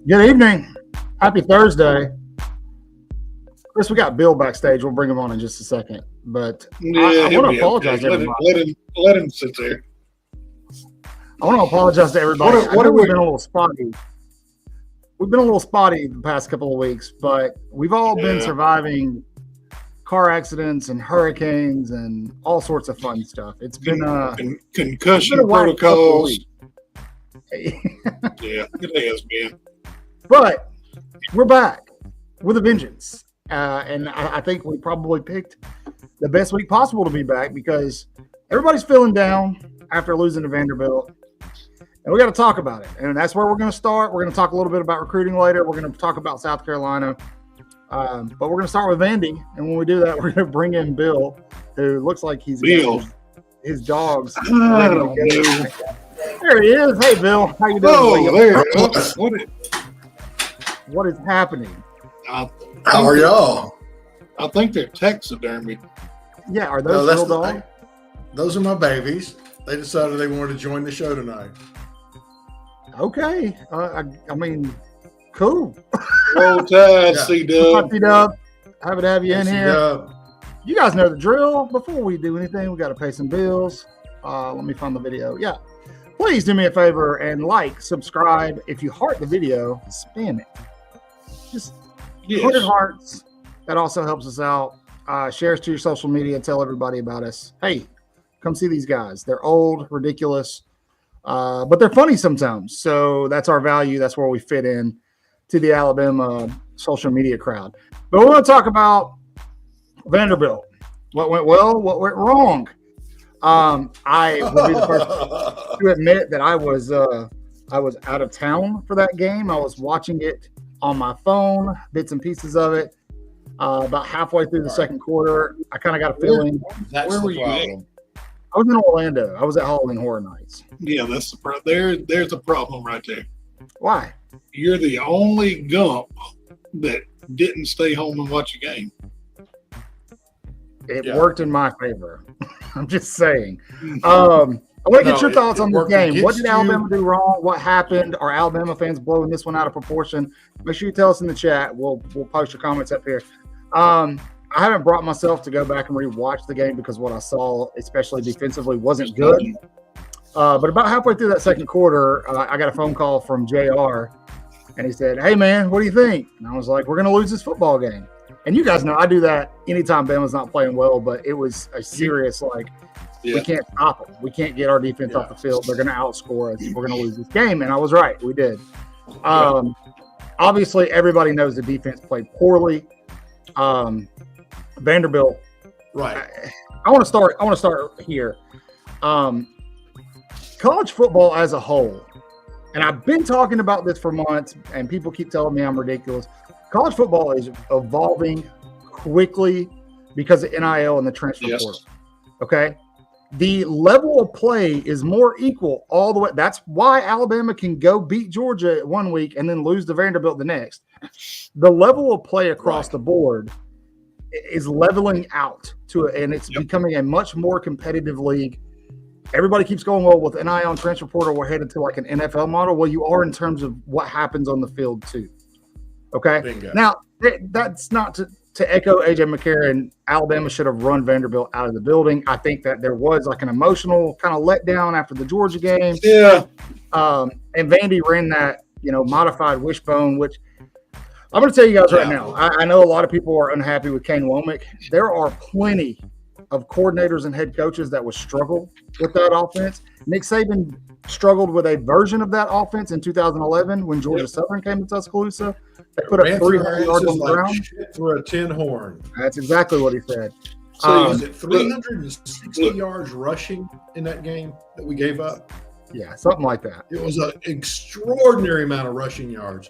Good evening. Happy Thursday. Chris, we got Bill backstage. We'll bring him on in just a second. But I want to apologize to everybody. Let him sit there. I want to apologize to everybody. We've been a little spotty. We've been a little spotty the past couple of weeks, but we've all been surviving car accidents and hurricanes and all sorts of fun stuff. It's been concussion protocols. Yeah, it has been. But we're back with a vengeance. And I think we probably picked the best week possible to be back because everybody's feeling down after losing to Vanderbilt. And we got to talk about it. And that's where we're going to start. We're going to talk a little bit about recruiting later. We're going to talk about South Carolina. But we're going to start with Vandy. And when we do that, we're going to bring in Bill, who looks like he's his dogs. There he is. Hey, Bill. How you doing? Oh, there. What is happening? How are y'all? I think they're taxidermy. Yeah, are those real dogs? Those are my babies. They decided they wanted to join the show tonight. Okay. I mean, cool. Roll Tide, C-Dub. Happy to have you in here. You guys know the drill. Before we do anything, we got to pay some bills. Let me find the video. Yeah. Please do me a favor and like, subscribe. If you heart the video, spam it. Just 100 hearts. That also helps us out. Shares to your social media. Tell everybody about us. Hey, come see these guys. They're old, ridiculous, but they're funny sometimes. So that's our value. That's where we fit in to the Alabama social media crowd. But we want to talk about Vanderbilt. What went well? What went wrong? I will be the first to admit that I was out of town for that game. I was watching it on my phone, bits and pieces of it. About halfway through the second quarter, I kind of got a feeling. Where were you at? I was in Orlando. I was at Halloween Horror Nights. Yeah, that's the there's a problem right there. Why? You're the only gump that didn't stay home and watch a game. It worked in my favor. I'm just saying. I want to get your thoughts on this game. What did Alabama do wrong? What happened? Are Alabama fans blowing this one out of proportion? Make sure you tell us in the chat. We'll post your comments up here. I haven't brought myself to go back and rewatch the game because what I saw, especially defensively, wasn't good. But about halfway through that second quarter, I got a phone call from JR, and he said, "Hey, man, what do you think?" And I was like, "We're going to lose this football game." And you guys know I do that anytime Bama's not playing well, but it was a serious, we can't stop them. We can't get our defense off the field. They're going to outscore us. We're going to lose this game. And I was right. We did. Obviously, everybody knows the defense played poorly. Vanderbilt. Right. I want to start here. College football as a whole, and I've been talking about this for months, and people keep telling me I'm ridiculous. College football is evolving quickly because of NIL and the transfer portal. Okay? The level of play is more equal all the way. That's why Alabama can go beat Georgia one week and then lose to Vanderbilt the next. The level of play across the board is leveling out and it's becoming a much more competitive league. Everybody keeps going, well, with NIL and transfer portal, we're headed to like an NFL model. Well, you are in terms of what happens on the field too. Okay. Bingo. Now, that's not to echo AJ McCarron. Alabama should have run Vanderbilt out of the building. I think that there was like an emotional kind of letdown after the Georgia game. Yeah. And Vandy ran that, modified wishbone, which I'm going to tell you guys right now. I know a lot of people are unhappy with Kane Womack. There are plenty of coordinators and head coaches that would struggle with that offense. Nick Saban struggled with a version of that offense in 2011 when Georgia Southern came to Tuscaloosa. They put up 300 yards on the ground. For a tin horn. That's exactly what he said. So was it 360 yards rushing in that game that we gave up? Yeah, something like that. It was an extraordinary amount of rushing yards.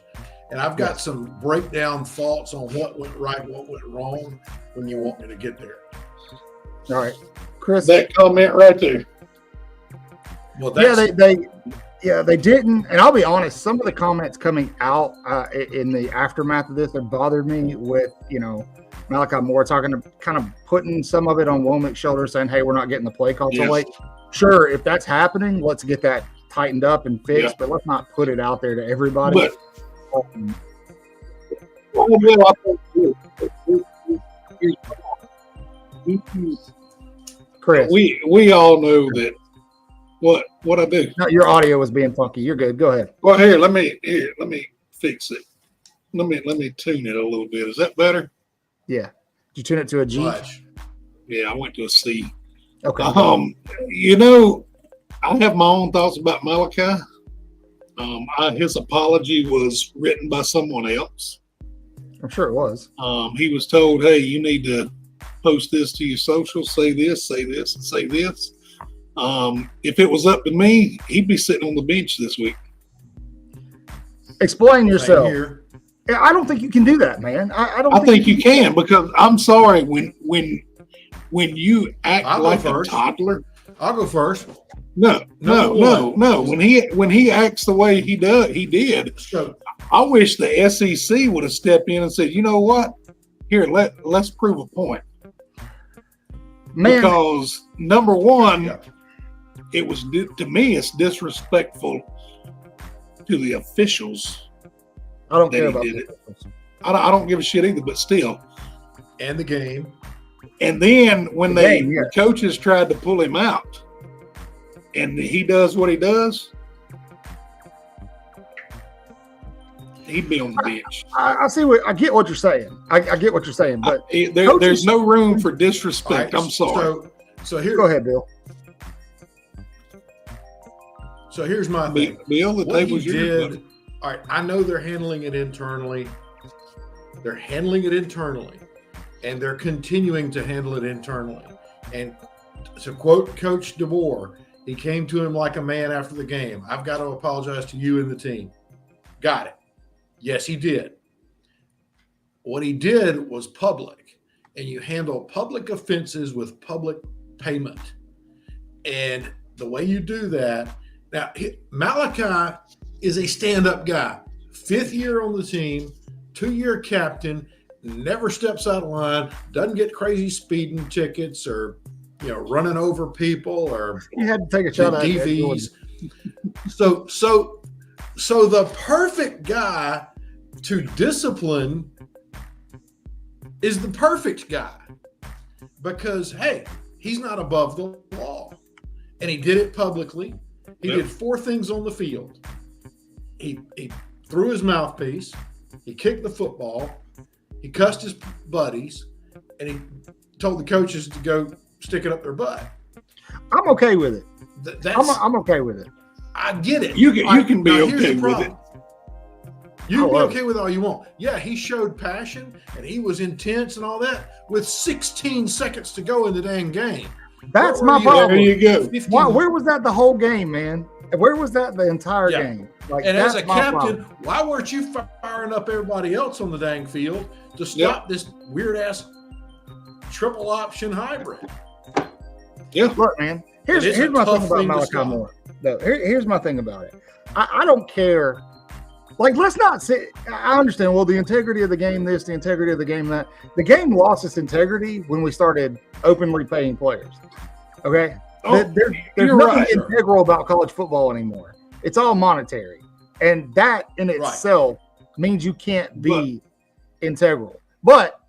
And I've got some breakdown thoughts on what went right, what went wrong when you want me to get there. All right, Chris. That comment right there. Well, that's, they didn't. And I'll be honest, some of the comments coming out in the aftermath of this have bothered me with, Malachi Moore kind of putting some of it on Womack's shoulder, saying, hey, we're not getting the play call till late. Sure, if that's happening, let's get that tightened up and fixed, but let's not put it out there to everybody. Chris, we all know that what I do. No, your audio was being funky. You're good. Go ahead. Well, let me fix it. Let me tune it a little bit. Is that better? Yeah. Did you tune it to a G? Watch. Yeah, I went to a C. Okay. I have my own thoughts about Malachi. His apology was written by someone else. I'm sure it was. He was told, hey, you need to post this to your social, say this, and say this. If it was up to me, he'd be sitting on the bench this week. Explain yourself. I don't think you can do that, man. I think you can, because I'm sorry, when you act like a toddler. I'll go first. No. When he acts the way he did. So, I wish the SEC would have stepped in and said, you know what? Here, let's prove a point. Man. Because number one, it was, to me, it's disrespectful to the officials. I don't care about it. I don't give a shit either, but still. And the game. And then when the coaches tried to pull him out, and he does what he does, he'd be on the bench. I get what you're saying. I get what you're saying, but there's no room for disrespect. Right, I'm sorry. So here, go ahead, Bill. So here's my thing. Bill, the table's yours, buddy. All right, I know they're handling it internally. And they're continuing to handle it internally. And to quote Coach DeBoer, he came to him like a man after the game. I've got to apologize to you and the team. Got it. Yes, he did. What he did was public. And you handle public offenses with public payment. And the way you do that, now Malachi is a stand-up guy. 5th year on the team, 2-year captain, never steps out of line, doesn't get crazy speeding tickets or running over people or you had to take a shot at DVs. So the perfect guy to discipline is the perfect guy, because hey, he's not above the law, and he did it publicly. He did 4 things on the field. He threw his mouthpiece, he kicked the football, he cussed his buddies, and he told the coaches to go stick it up their butt. I'm okay with it. I'm okay with it. I get it. You can be okay with it. You can be okay with it all you want. Yeah, he showed passion, and he was intense and all that with 16 seconds to go in the dang game. That's my problem. There you go. Where was that the whole game, man? Where was that the entire game? And as a captain, why weren't you firing up everybody else on the dang field to stop this weird-ass triple option hybrid? Yeah. Look, man, here's my thing about Malachi Moore. No, here's my thing about it. I don't care. Like, let's not say – I understand, well, the integrity of the game this, the integrity of the game that. The game lost its integrity when we started openly paying players, okay? There's nothing integral about college football anymore. It's all monetary. And that in itself means you can't be integral. But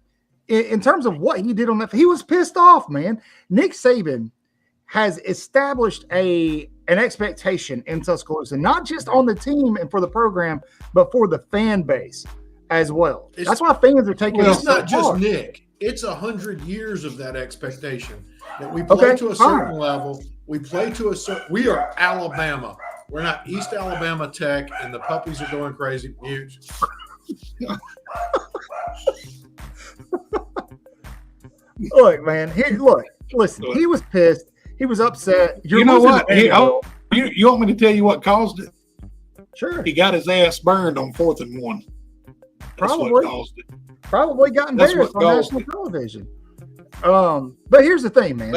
in terms of what he did on that – he was pissed off, man. Nick Saban has established an expectation in Tuscaloosa, not just on the team and for the program, but for the fan base as well. That's why fans are taking it's not just Nick. It's 100 years of that expectation. That we play to a certain level. We play to a certain. We are Alabama. We're not East Alabama Tech, and the puppies are going crazy. Huge. Look, man. Listen. He was pissed. He was upset. You know what? You want me to tell you what caused it? Sure. He got his ass burned on 4th and 1. That's what caused it. Probably got embarrassed on national television. But here's the thing, man.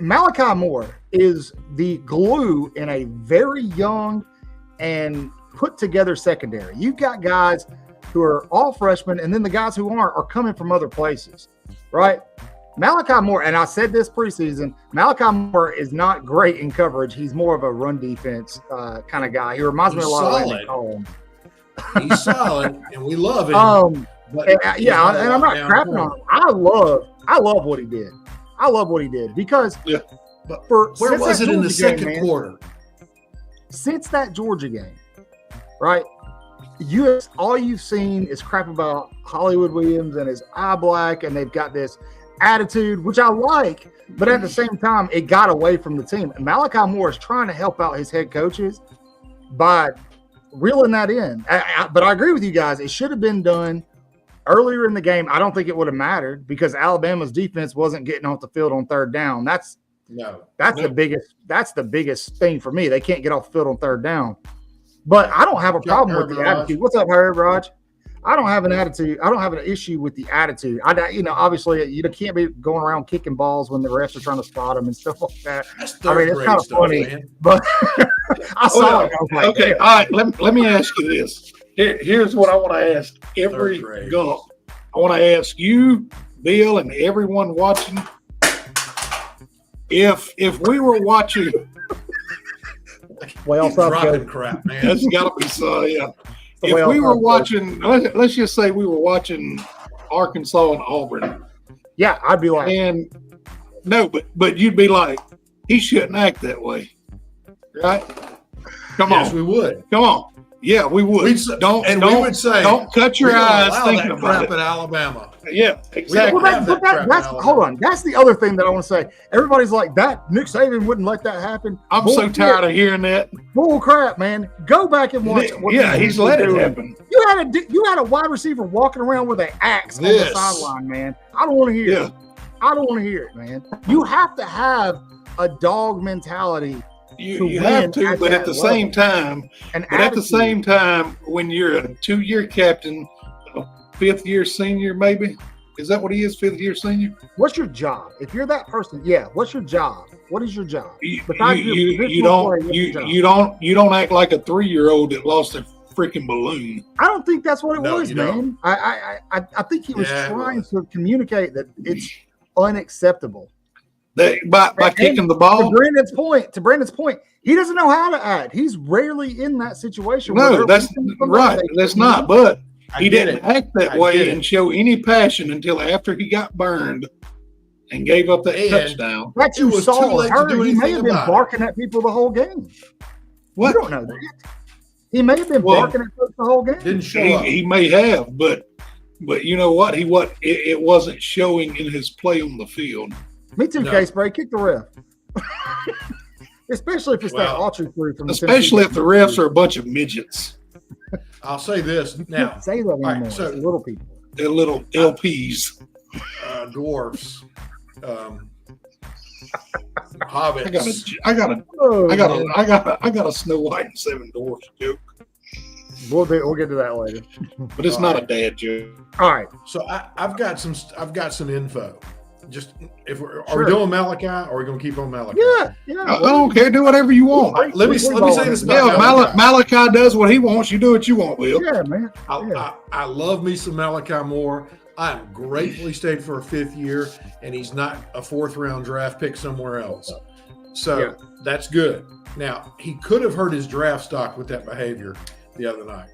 Malachi Moore is the glue in a very young and put together secondary. You've got guys who are all freshmen, and then the guys who aren't are coming from other places, right? Malachi Moore, and I said this preseason, Malachi Moore is not great in coverage. He's more of a run defense kind of guy. He reminds me a lot of Randy Cohen. He's solid, and we love him. And I'm not crapping on him. I love what he did. I love what he did because but where was it in the second quarter? Since that Georgia game, right? All you've seen is crap about Hollywood Williams and his eye black, and they've got this attitude, which I like, but at the same time, it got away from the team. And Malachi Moore is trying to help out his head coaches by reeling that in. But I agree with you guys. It should have been done earlier in the game. I don't think it would have mattered because Alabama's defense wasn't getting off the field on 3rd down. That's the biggest thing for me. They can't get off the field on 3rd down. But I don't have a problem with the attitude. What's up, Herb, Raj? I don't have an attitude. I don't have an issue with the attitude. Obviously, you can't be going around kicking balls when the refs are trying to spot them and stuff like that. It's kind of funny, man. But I saw it. I was like, okay, all right. Let me ask you this. Here's what I want to ask every Gump. I want to ask you, Bill, and everyone watching. If we were watching, dropping crap, man. That's got to be so. Yeah. If we were watching, let's just say we were watching Arkansas and Auburn. Yeah, I'd be like, but you'd be like, he shouldn't act that way, right? Come on, we would. Come on, yeah, we would. We would say, don't cut your eyes thinking about it. At Alabama. Yeah, exactly. Hold on. That's the other thing that I want to say. Everybody's like, that Nick Saban wouldn't let that happen. I'm so tired of hearing that. Bull crap, man. Go back and watch. He's let it happen. You had a wide receiver walking around with an axe on the sideline, man. I don't want to hear it. I don't want to hear it, man. You have to have a dog mentality. You have to, but at the same time, when you're a 2-year captain, a 5th-year senior, maybe is that what he is? 5th-year senior. What's your job? If you're that person, what's your job? What is your job? You don't act like a 3-year-old that lost a freaking balloon. I don't think that's what it was, man. I think he was trying to communicate that it's unacceptable. By kicking the ball. To Brandon's point, he doesn't know how to act. He's rarely in that situation. No, that's right. That's not. But he didn't act that way and show any passion until after he got burned and gave up that touchdown. That you saw. He may have been barking at people the whole game. What? You don't know that. He may have been barking at folks the whole game. Didn't show up. He may have, but you know what? It wasn't showing in his play on the field. Me too, K-Spray. Kick the ref. Especially if it's that Autry crew from especially if the refs are a bunch of midgets. I'll say this now. Say that anymore. Right, so little people. They're little LPs. Dwarfs. Hobbits. I got a Snow White and 7 Dwarfs joke. We'll get to that later. But it's not a dad joke. All right. So I've got some info. Just are we doing Malachi, or are we going to keep on Malachi? Yeah. I don't care. Do whatever you want. Let me say this about Malachi does what he wants. You do what you want, Will. Yeah, man. I love me some Malachi Moore. I am grateful he stayed for a 5th year, and he's not a 4th-round draft pick somewhere else. So that's good. Now, he could have hurt his draft stock with that behavior the other night.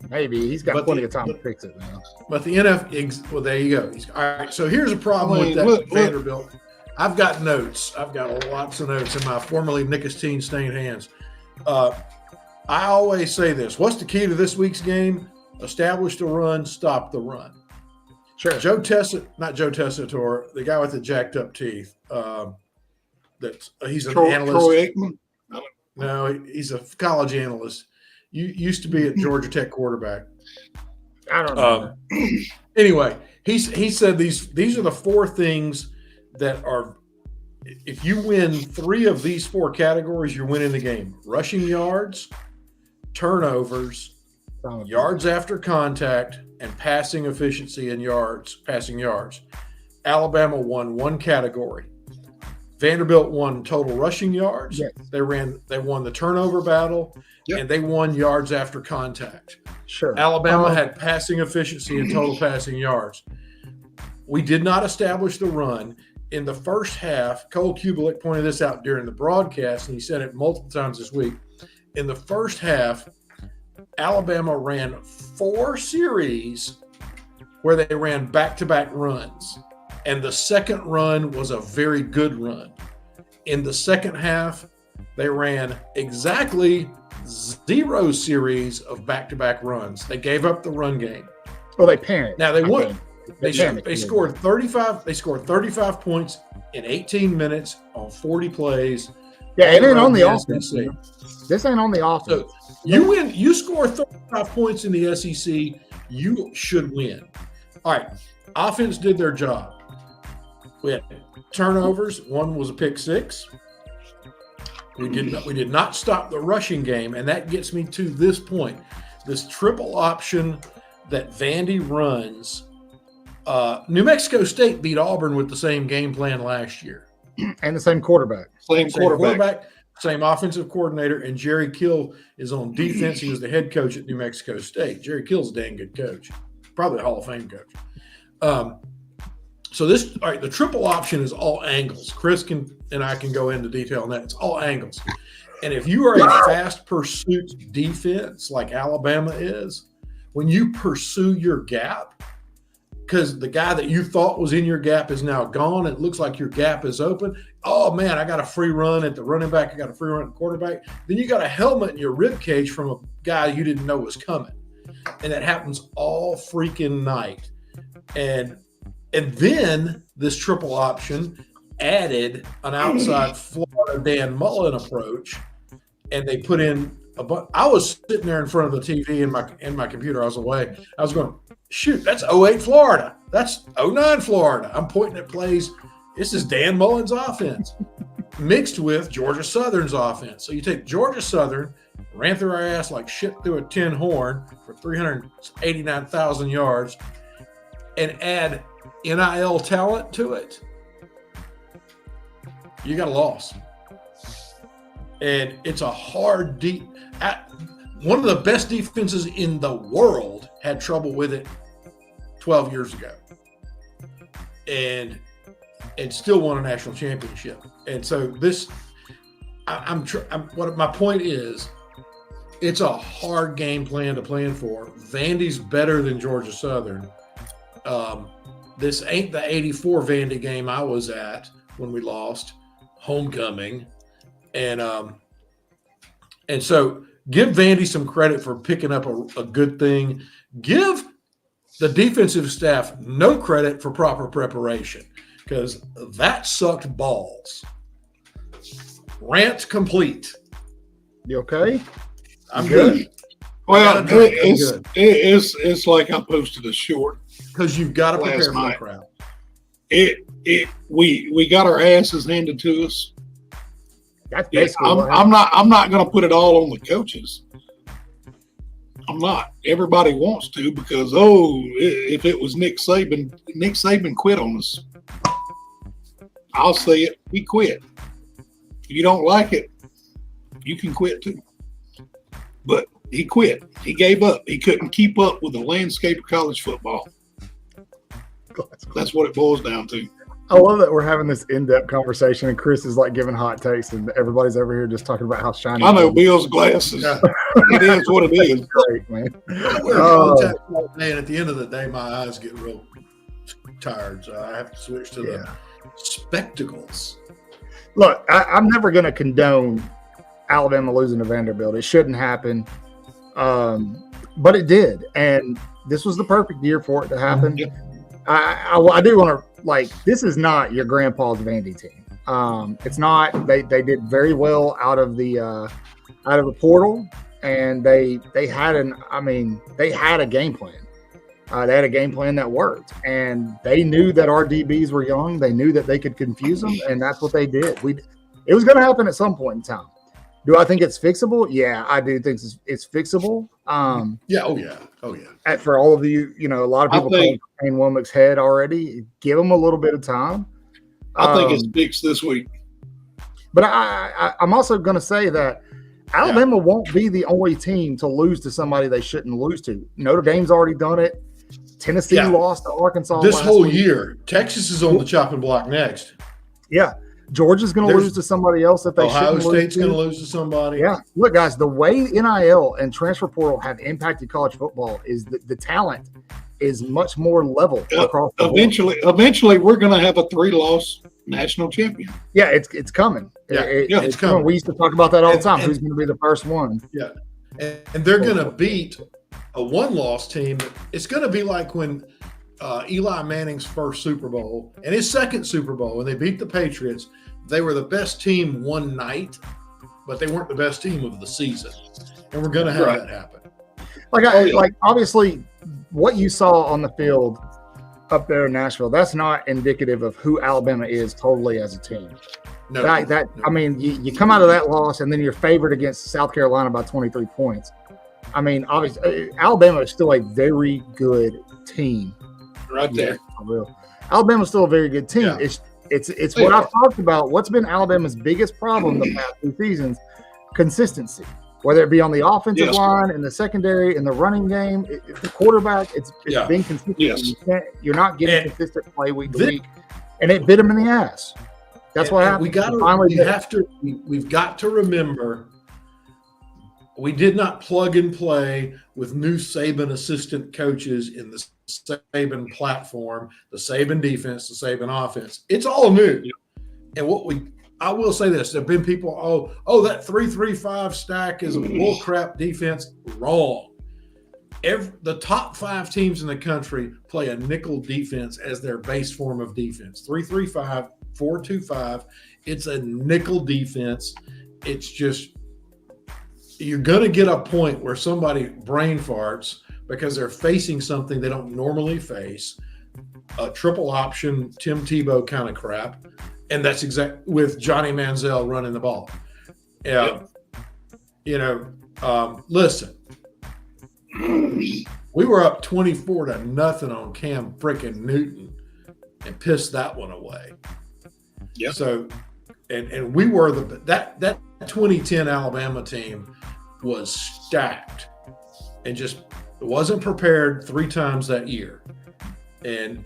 Maybe he's got plenty of time to fix it now. But the NFL, well, there you go. All right. So here's a problem with that Vanderbilt. I've got notes. I've got lots of notes in my formerly nicotine-stained hands. I always say this: what's the key to this week's game? Establish the run, stop the run. Sure. Not Joe Tessitore, the guy with the jacked up teeth. He's an analyst. Troy Aikman? No, he's a college analyst. You used to be at Georgia Tech quarterback. I don't know. Anyway, he said these are the 4 things that are, if you win 3 of these 4 categories, you're winning the game. Rushing yards, turnovers, yards after contact, and passing efficiency and passing yards. Alabama won 1 category. Vanderbilt won total rushing yards. Yes. They won the turnover battle, and they won yards after contact. Sure. Alabama had passing efficiency and total passing yards. We did not establish the run. In the first half, Cole Kubelik pointed this out during the broadcast, and he said it multiple times this week. In the first half, Alabama ran 4 series where they ran back-to-back runs, and the second run was a very good run. In the second half, they ran exactly 0 series of back-to-back runs. They gave up the run game. Well, they panicked. Now they won. They panicked. scored 35. They scored 35 points in 18 minutes on 40 plays. Yeah, it ain't on the offense. This ain't on the offense. So you win. You score 35 points in the SEC, you should win. All right. Offense did their job. We had turnovers. 1 was a pick 6. We did not stop the rushing game, and that gets me to this point. This triple option that Vandy runs. New Mexico State beat Auburn with the same game plan last year. And the same quarterback. Same quarterback, same offensive coordinator, and Jerry Kill is on defense. He was the head coach at New Mexico State. Jerry Kill's a dang good coach, probably a Hall of Fame coach. So the triple option is all angles. Chris and I can go into detail on that. It's all angles. And if you are a fast pursuit defense like Alabama is, when you pursue your gap, because the guy that you thought was in your gap is now gone, it looks like your gap is open. Oh, man, I got a free run at the running back. I got a free run at the quarterback. Then you got a helmet in your rib cage from a guy you didn't know was coming. And that happens all freaking night. And then this triple option added an outside Florida Dan Mullen approach, and they put in I was sitting there in front of the TV in my computer. I was away. I was going, shoot, that's 08 Florida. That's 09 Florida. I'm pointing at plays. This is Dan Mullen's offense mixed with Georgia Southern's offense. So you take Georgia Southern, ran through our ass like shit through a tin horn for 389,000 yards, and add NIL talent to it, you got a loss. And it's a hard deep. One of the best defenses in the world had trouble with it 12 years ago, and still won a national championship. And so this, what my point is, it's a hard game plan to plan for. Vandy's better than Georgia Southern. This ain't the '84 Vandy game I was at when we lost, homecoming, and so give Vandy some credit for picking up a good thing. Give the defensive staff no credit for proper preparation, because that sucked balls. Rant complete. You okay? I'm good. Well, it's like I posted a short because you've got to prepare for the night. crowd. We got our asses handed to us. That's basically I'm not going to put it all on the coaches. I'm not. Everybody wants to, because if it was Nick Saban quit on us. I'll say it. He quit. If you don't like it, you can quit too. But he quit. He gave up. He couldn't keep up with the landscape of college football. That's what it boils down to. I love that we're having this in-depth conversation, and Chris is like giving hot takes, and everybody's over here just talking about how shiny. I know Bill's glasses. It is what it is. Great, man. And at the end of the day, my eyes get real tired, so I have to switch to the spectacles. Look, I'm never going to condone Alabama losing to Vanderbilt. It shouldn't happen, but it did, and this was the perfect year for it to happen. I do want to, like, this is not your grandpa's Vandy team. It's not. They did very well out of the portal, and they had a game plan. They had a game plan that worked, and they knew that our DBs were young. They knew that they could confuse them, and that's what they did. It was going to happen at some point in time. Do I think it's fixable? Yeah, I do think it's fixable. Yeah. Oh yeah. For all of you, a lot of people calling Payne Womack's head already. Give them a little bit of time. I think it's fixed this week. But I'm also going to say that Alabama won't be the only team to lose to somebody they shouldn't lose to. Notre Dame's already done it. Tennessee lost to Arkansas this whole week. year. Texas is on the chopping block next. Yeah. Georgia's going to lose to somebody else that they shouldn't lose to. Ohio State's going to lose to somebody. Yeah. Look, guys, the way NIL and transfer portal have impacted college football is that the talent is much more level across the board. Eventually, we're going to have a 3-loss national champion. Yeah, it's coming. Yeah, it's coming. We used to talk about that all the time. Who's going to be the first one? Yeah. And they're going to beat a 1-loss team. It's going to be like when Eli Manning's first Super Bowl and his second Super Bowl, when they beat the Patriots, they were the best team one night, but they weren't the best team of the season. And we're going to have that happen. Like obviously, what you saw on the field up there in Nashville, that's not indicative of who Alabama is totally as a team. No. I mean, you come out of that loss and then you're favored against South Carolina by 23 points. I mean, obviously, Alabama is still a very good team. Right there. Alabama's still a very good team. Yeah. It's what I've talked about. What's been Alabama's biggest problem the past 2 seasons? Consistency. Whether it be on the offensive line, in the secondary, in the running game, the quarterback, it's been consistent. Yes. You're not getting consistent play week to week, and it bit them in the ass. That's what happened. We've got to remember, we did not plug and play with new Saban assistant coaches in the Saban platform, the Saban defense, the Saban offense. It's all new. Yeah. And I will say this: there have been people, that 3-3-5 stack is a bullcrap defense. Wrong. The top 5 teams in the country play a nickel defense as their base form of defense. 3-3-5, 4-2-5. It's a nickel defense. It's just, you're going to get a point where somebody brain farts because they're facing something they don't normally face, a triple option Tim Tebow kind of crap. And that's with Johnny Manziel running the ball. Listen, we were up 24-0 on Cam freaking Newton and pissed that one away. Yeah. So, and we were that 2010 Alabama team was stacked and just wasn't prepared 3 times that year, and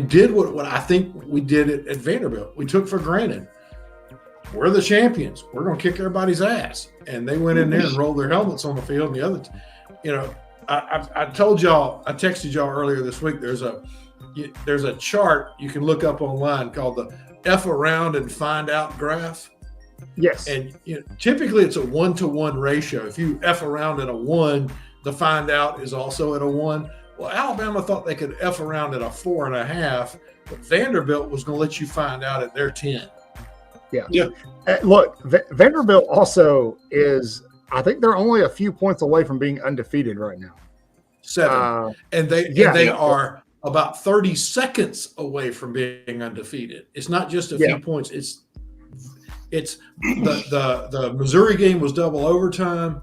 did what I think we did at Vanderbilt. We took for granted. We're the champions. We're going to kick everybody's ass. And they went in there and rolled their helmets on the field. And the other, I told y'all, I texted y'all earlier this week, there's a chart you can look up online called the F around and find out graph. Yes. And typically it's a 1-to-1 ratio. If you F around at a 1, the find out is also at a 1. Well, Alabama thought they could F around at a 4.5, but Vanderbilt was going to let you find out at their 10. Yeah. Look, Vanderbilt also is, I think they're only a few points away from being undefeated right now. 7. And they are about 30 seconds away from being undefeated. It's not just a few points. It's the Missouri game was double overtime,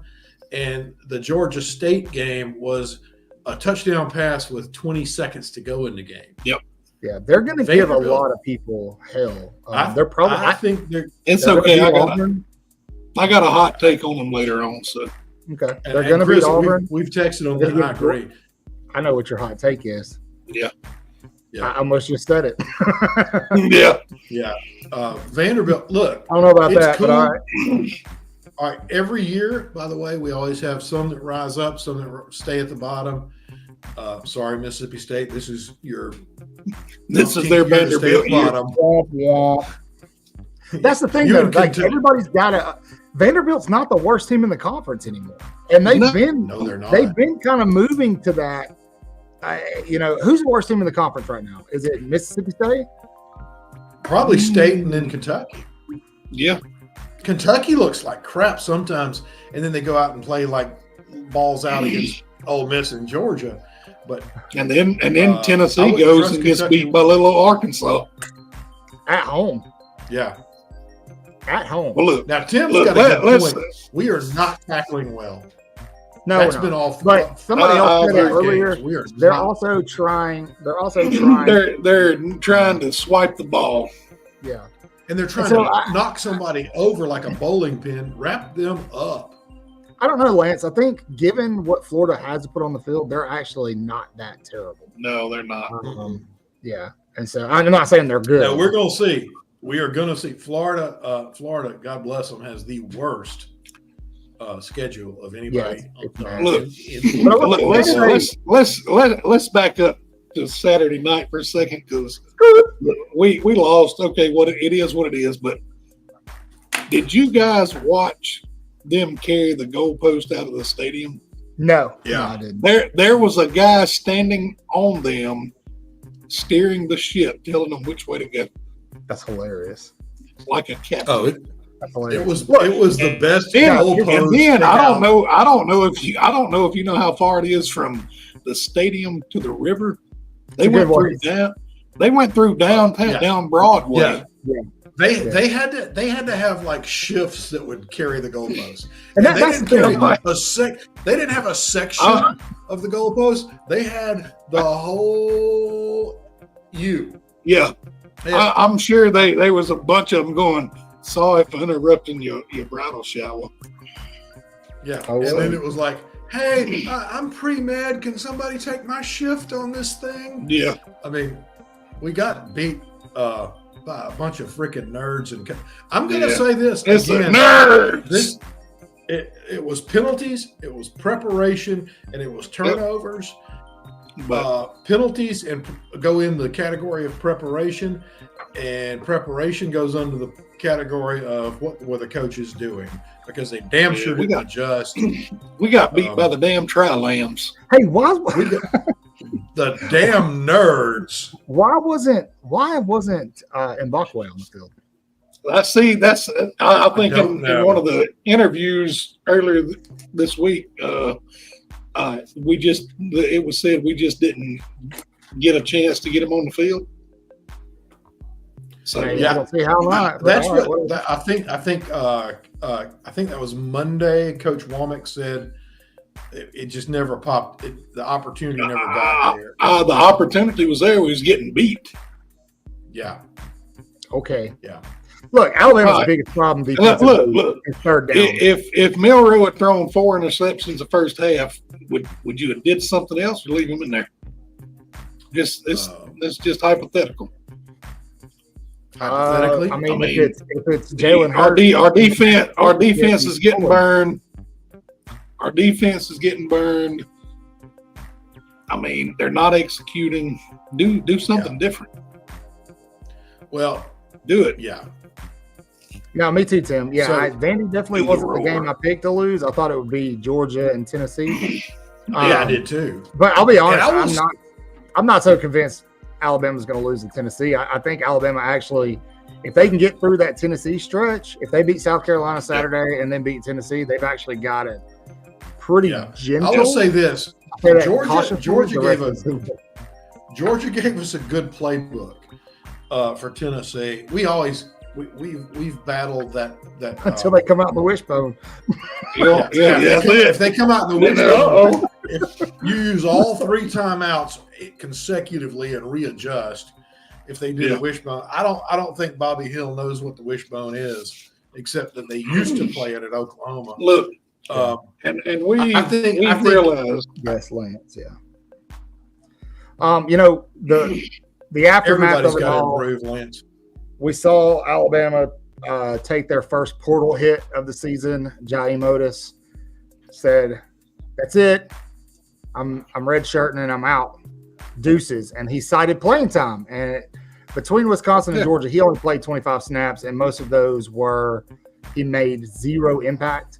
and the Georgia State game was a touchdown pass with 20 seconds to go in the game. Yep. Yeah, they're going to give a lot of people hell. They're probably. I think they're. It's okay. I got a hot take on them later on. So okay, they're going to beat Auburn. We've texted on that. I agree. I know what your hot take is. Yeah. I almost just said it. Yeah. Vanderbilt. Look, I don't know about that, cool. but all right. All right. Every year, by the way, we always have some that rise up, some that stay at the bottom. Sorry, Mississippi State. This is their Vanderbilt bottom. That's the thing, though. Like, everybody's got to. Vanderbilt's not the worst team in the conference anymore, and they've been. No, they're not. They've been kind of moving to that who's the worst team in the conference right now? Is it Mississippi State? Probably State and then Kentucky. Yeah. Kentucky looks like crap sometimes, and then they go out and play like balls out against Ole Miss and Georgia. But and then Tennessee goes and gets beat by little Arkansas at home. Yeah, at home. Well, look, now Tim's got a good point. We are not tackling well. No, that's been off. But somebody else said it earlier. They're also trying. They're trying to swipe the ball. Yeah, and they're trying to knock somebody over like a bowling pin. Wrap them up. I don't know, Lance. I think given what Florida has to put on the field, they're actually not that terrible. No, they're not. Yeah, and so I'm not saying they're good. No, we're going to see. We are going to see. Florida, God bless them, has the worst schedule of anybody. Let's back up to Saturday night for a second because we lost. Okay, it is what it is. But did you guys watch them carry the goalpost out of the stadium? No. Yeah. No, I didn't. There was a guy standing on them, steering the ship, telling them which way to go. That's hilarious. Like a captain. Oh, that's hilarious. It was the best goalpost. And then I don't know if you know how far it is from the stadium to the river. They went through downtown, down Broadway. Yeah. They had to have like shifts that would carry the goalpost. And they didn't carry they didn't have a section of the goalpost. They had the whole U. Yeah. I'm sure there was a bunch of them going, sorry for interrupting your bridal shower. Yeah. And then it was like, hey, I'm pre-med. Can somebody take my shift on this thing? Yeah. I mean, we got beat by a bunch of freaking nerds. And I'm going to say this it's again. Nerds. It was penalties, it was preparation, and it was turnovers. Penalties and go in the category of preparation, and preparation goes under the category of what were the coaches doing, because they damn sure didn't adjust. We got beat by the damn Tri-Lambs. Hey, the damn nerds. Why wasn't Mbakwe on the field? I think in one of the interviews earlier this week, it was said we just didn't get a chance to get him on the field. So I don't see how not. That's I think that was Monday. Coach Womack said it just never popped. The opportunity never got there. The opportunity was there. We was getting beat. Yeah. Okay. Yeah. Look, Alabama's biggest problem defensively is third down. If Milroe had thrown 4 interceptions the first half, would you have did something else or leave him in there? It's just hypothetical. Hypothetically, if it's Jalen Hurts, our defense is getting burned. Our defense is getting burned. I mean, they're not executing. Do something different. Well, do it. Yeah. No, me too, Tim. Yeah, Vandy definitely wasn't the game I picked to lose. I thought it would be Georgia and Tennessee. I did too. But I'll be honest, I'm not so convinced Alabama's going to lose to Tennessee. I think Alabama actually, if they can get through that Tennessee stretch, if they beat South Carolina Saturday and then beat Tennessee, they've actually got it pretty gentle. I will say this: Georgia gave us a good playbook for Tennessee. We've battled that until they come out in the wishbone. If they come out in the wishbone, if you use all 3 timeouts consecutively and readjust, if they do the wishbone, I don't think Bobby Hill knows what the wishbone is, except that they used to play it at Oklahoma. Look, and we realized. Yes, Lance. Yeah. The aftermath of it all. Improve, Lance. We saw Alabama take their first portal hit of the season. Jaheim Otis said, "That's it. I'm redshirting and I'm out. Deuces." And he cited playing time. And between Wisconsin and Georgia, he only played 25 snaps, and most of those were he made 0 impact.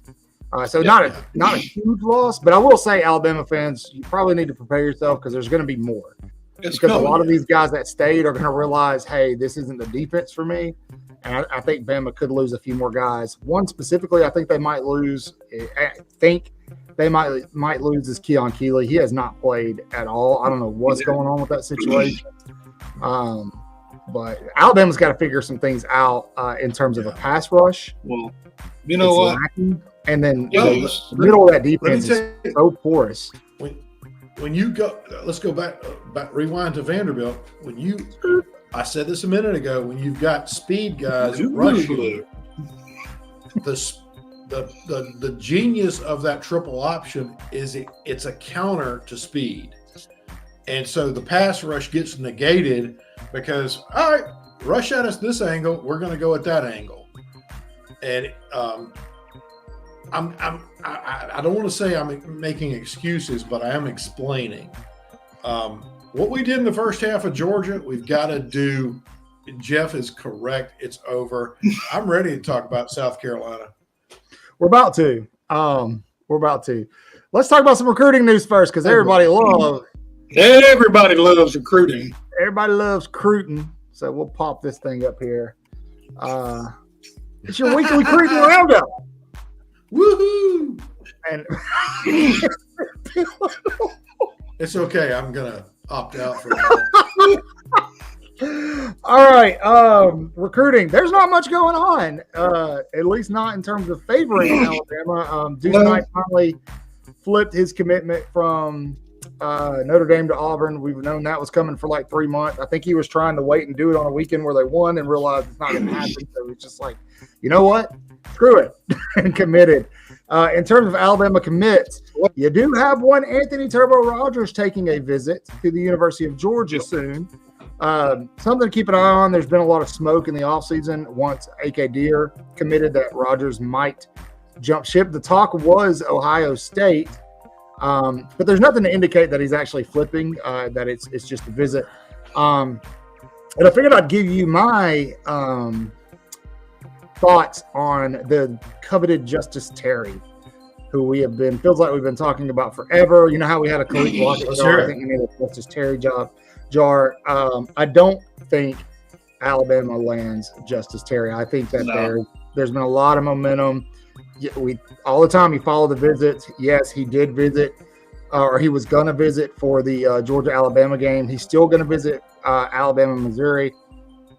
So not a huge loss, but I will say, Alabama fans, you probably need to prepare yourself because there's going to be more. Because a lot of these guys that stayed are going to realize, hey, this isn't the defense for me. And I think Bama could lose a few more guys. One specifically, I think they might lose. Might lose is Keon Keeley. He has not played at all. I don't know what's going on with that situation. But Alabama's got to figure some things out in terms of a pass rush. Well, you know what? Lacking. And then the middle of that defense is so porous. When you go, let's go back, rewind to Vanderbilt. I said this a minute ago. When you've got speed guys rushing, the genius of that triple option is it's a counter to speed, and so the pass rush gets negated because all right, rush at us this angle, we're going to go at that angle, and I don't want to say I'm making excuses, but I am explaining. What we did in the first half of Georgia, we've got to do. Jeff is correct. It's over. I'm ready to talk about South Carolina. We're about to. Let's talk about some recruiting news first, because everybody loves recruiting. Everybody loves recruiting. So we'll pop this thing up here. It's your weekly recruiting roundup. Woohoo! And it's okay. I'm gonna opt out for that. All right. Recruiting. There's not much going on. At least not in terms of favoring Alabama. Deuce Knight finally flipped his commitment from Notre Dame to Auburn. We've known that was coming for like 3 months. I think he was trying to wait and do it on a weekend where they won and realized it's not going to happen. So it's just like, you know what? Screw it, and committed. In terms of Alabama commits, you do have one Anthony Turbo Rogers taking a visit to the University of Georgia soon. Something to keep an eye on. There's been a lot of smoke in the offseason once A.K. Deere committed that Rogers might jump ship. The talk was Ohio State, but there's nothing to indicate that he's actually flipping, that it's just a visit. And I figured I'd give you my thoughts on the coveted Justice Terry, who feels like we've been talking about forever. You know how we had a Khalid Lockett jar? I think we need a Justice Terry jar. I don't think Alabama lands Justice Terry. I think that there's been a lot of momentum. All the time you follow the visits. Yes, he did visit, or he was going to visit for the Georgia-Alabama game. He's still going to visit Alabama-Missouri,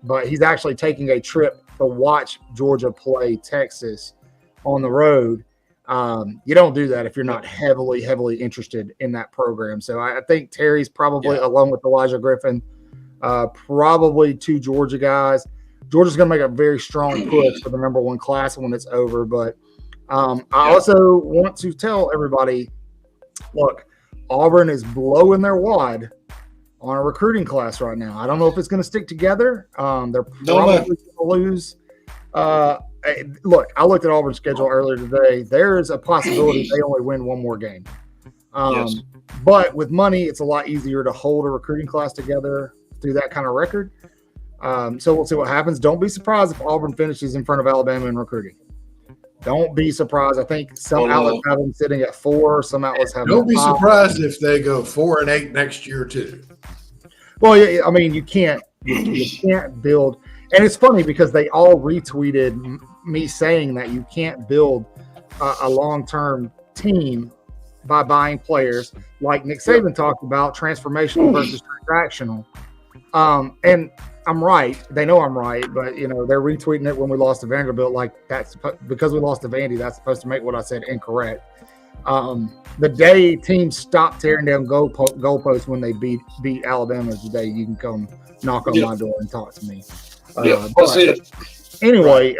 but he's actually taking a trip to watch Georgia play Texas on the road. You don't do that if you're not heavily interested in that program. So I think Terry's probably, along with Elijah Griffin, probably 2 Georgia guys. Georgia's going to make a very strong push for the number 1 class when it's over. But I also want to tell everybody, look, Auburn is blowing their wad on a recruiting class right now. I don't know if it's going to stick together. They're probably going to lose. Look, I looked at Auburn's schedule earlier today. There's a possibility they only win 1 more game. But with money, it's a lot easier to hold a recruiting class together through that kind of record. So we'll see what happens. Don't be surprised if Auburn finishes in front of Alabama in recruiting. Don't be surprised. I think some outlets have them sitting at 4. Some outlets have them Don't be surprised if they go 4-8 next year too. Well, yeah, I mean, you can't build. And it's funny because they all retweeted me saying that you can't build a long-term team by buying players, like Nick Saban talked about, transformational versus transactional. And I'm right. They know I'm right, but they're retweeting it when we lost to Vanderbilt. Like that's because we lost to Vandy. That's supposed to make what I said incorrect. The day teams stop tearing down goalposts when they beat Alabama is the day you can come knock on my door and talk to me. That's it. Anyway,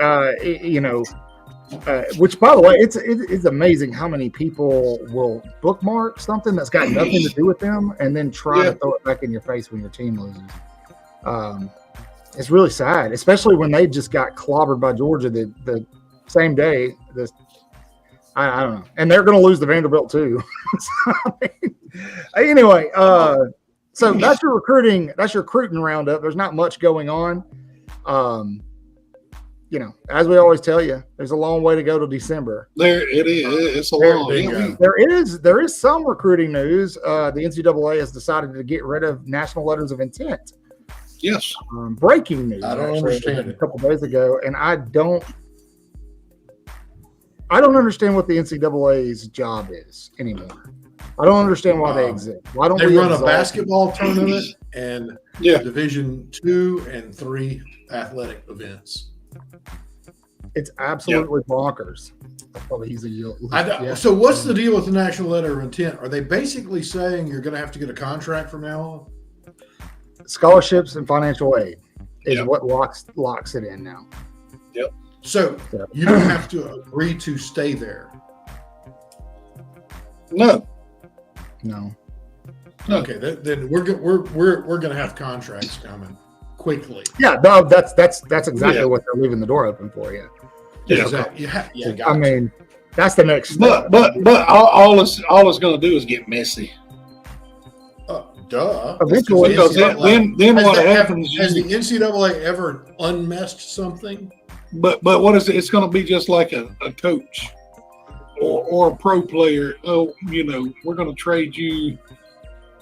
which by the way, it's amazing how many people will bookmark something that's got nothing to do with them and then try to throw it back in your face when your team loses. It's really sad, especially when they just got clobbered by Georgia the same day. I don't know, and they're going to lose to Vanderbilt too. Anyway, so that's your recruiting roundup. There's not much going on. as we always tell you, there's a long way to go to December. There it is. It's a long. There is some recruiting news. The NCAA has decided to get rid of national letters of intent. Yes. Breaking news. I don't understand a couple days ago, and I don't understand what the NCAA's job is anymore. I don't understand why they exist. Why don't they we run a basketball tournament and Division II and III athletic events? It's absolutely bonkers. Probably he's So what's the deal with the national letter of intent? Are they basically saying you're going to have to get a contract from now on? Scholarships and financial aid is what locks it in now. Yep. So you don't have to agree to stay there. No. Okay, then we're going to have contracts coming quickly. Yeah, no, that's exactly what they're leaving the door open for. Yeah. Exactly. I mean, that's the next step. But all it's going to do is get messy. Duh. Eventually, because then what happens? Has the NCAA ever unmessed something? But what is it? It's going to be just like a coach or a pro player. Oh, we're going to trade you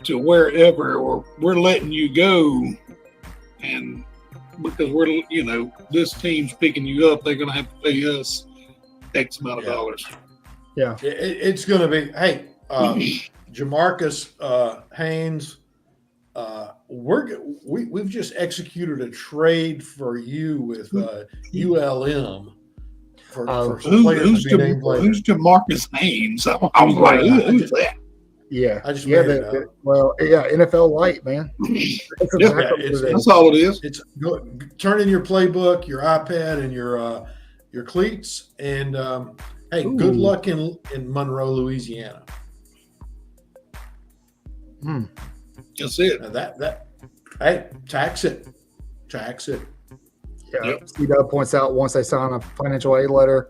to wherever, or we're letting you go, and because we're this team's picking you up, they're going to have to pay us X amount of dollars. Yeah, it's going to be. Hey, Jamarcus Haynes, we've just executed a trade for you with ULM for who's Jamarcus Haynes? I was like, who's that? Yeah, I just made it up. Well, NFL light, man. That's all it is. It's turn in your playbook, your iPad, and your cleats, and hey, good luck in Monroe, Louisiana. That's it. Now hey, tax it. Yeah. C-Dub points out once they sign a financial aid letter,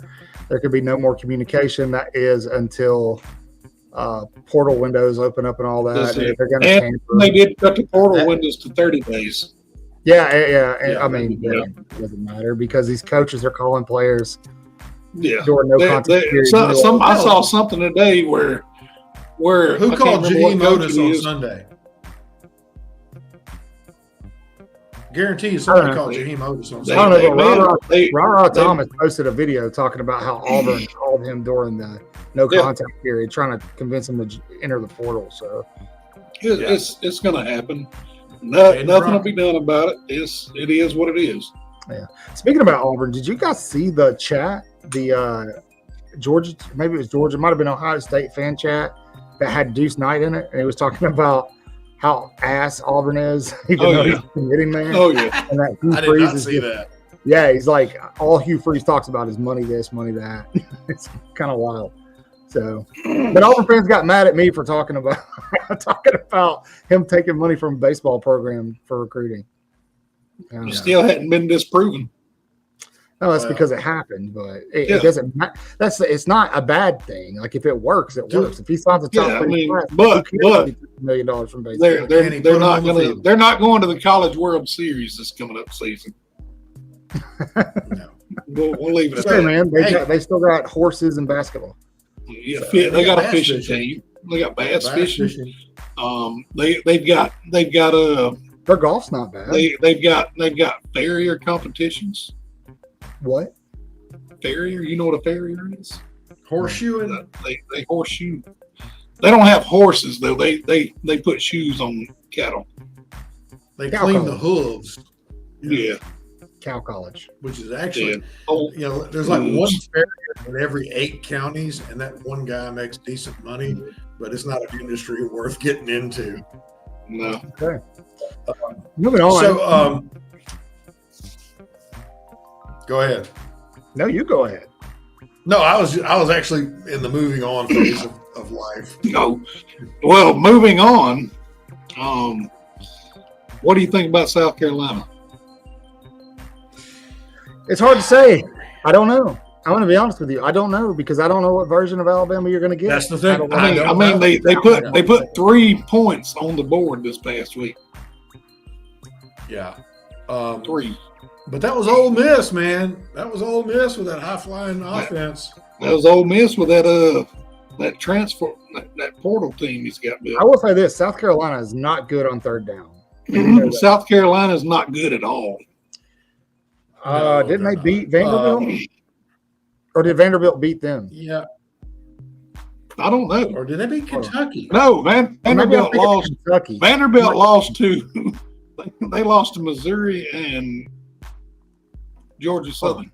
there could be no more communication. That is until portal windows open up and all that. They did cut the portal windows to 30 days. Yeah. I mean, it doesn't matter because these coaches are calling players. Yeah. During no contact period. I saw something today where who called Jaheim Otis on Sunday? Guarantee you somebody called Jaheim Otis on Sunday. I don't know, but Ra Thomas posted a video talking about how Auburn called him during the no contact period, trying to convince him to enter the portal. So it's going to happen. Nothing will be done about it. It is what it is. Yeah. Speaking about Auburn, did you guys see the chat? The Georgia, maybe it was Georgia, it might have been Ohio State fan chat that had Deuce Knight in it, and he was talking about how ass Auburn is, even though he's committing there. Oh yeah, and that I did not see that. Yeah, he's like, all Hugh Freeze talks about is money this, money that. It's kind of wild. So, but Auburn fans got mad at me for talking about him taking money from a baseball program for recruiting. Still hadn't been disproven. No, that's because it happened, but it doesn't. It's not a bad thing. Like if it works, it works. If he signs a top but $1 million from baseball, they're not going to the College World Series this coming up season. No, we'll leave it at that. Man, they still got horses and basketball. Yeah, they got a fishing team. They got bass fishing. They've got their golf's not bad. They've got farrier competitions. What? Farrier? You know what a farrier is? Horseshoeing? They horseshoe. They don't have horses though. They put shoes on cattle. They clean the hooves. Yeah. Cow college. Which is actually, there's like one farrier in every 8 counties, and that one guy makes decent money, but it's not an industry worth getting into. No. Okay. Moving on. So, go ahead. No, you go ahead. No, I was actually in the moving on phase of life. No. Well, moving on. What do you think about South Carolina? It's hard to say. I don't know. I'm going to be honest with you. I don't know because I don't know what version of Alabama you're going to get. That's the thing. I mean, they put 3 points on the board this past week. Yeah. 3. But that was Ole Miss, man. That was Ole Miss with that high-flying offense. That was Ole Miss with that transfer, that portal team he's got built. I will say this: South Carolina is not good on third down. South Carolina is not good at all. Didn't they beat Vanderbilt? Or did Vanderbilt beat them? Yeah. I don't know. Or did they beat Kentucky? No, Vanderbilt lost. Kentucky. Vanderbilt lost to. They lost to Missouri and Georgia Southern.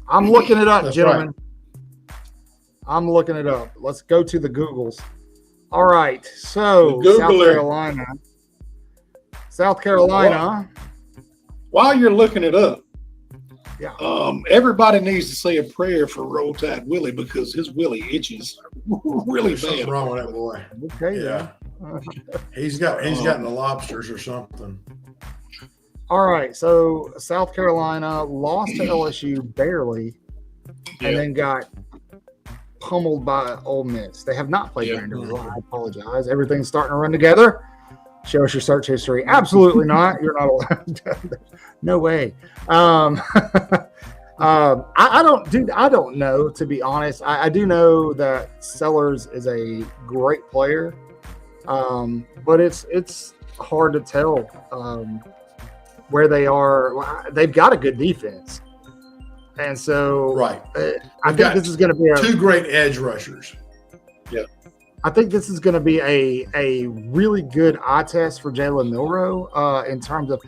I'm looking it up, That's gentlemen. right. I'm looking it up. Let's go to the Googles. All right. So South Carolina. While you're looking it up, yeah. Everybody needs to say a prayer for Roll Tide Willie because his Willie itches really There's something bad. wrong with that boy. Okay. Yeah. He's gotten the lobsters or something. All right. So South Carolina lost to LSU barely, and then got pummeled by Ole Miss. They have not played Vanderbilt. I apologize. Everything's starting to run together. Show us your search history. Absolutely not. You're not allowed. No way. I don't know, to be honest. I do know that Sellers is a great player, but it's hard to tell where they are. They've got a good defense, and so right. I think this is going to be two great edge rushers. Yeah. I think this is going to be a really good eye test for Jalen Milroe in terms of,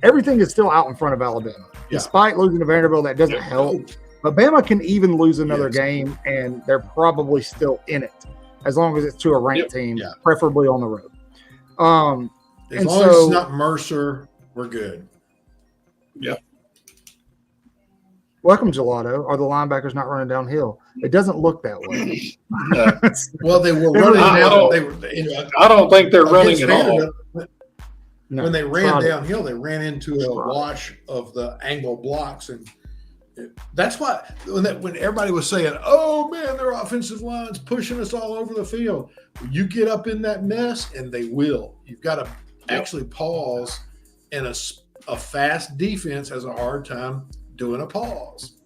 everything is still out in front of Alabama. Yeah. Despite losing to Vanderbilt, that doesn't help. But Bama can even lose another game, and they're probably still in it, as long as it's to a ranked team, preferably on the road. As long as it's not Mercer, we're good. Yeah. Welcome, Gelato. Are the linebackers not running downhill? It doesn't look that way. Well, they were running down. I don't think they're running at all. When they ran downhill, they ran into a wash of the angle blocks, and that's why when everybody was saying, "Oh man, their offensive line's pushing us all over the field," you get up in that mess, and they will. You've got to actually pause, and a fast defense has a hard time doing a pause,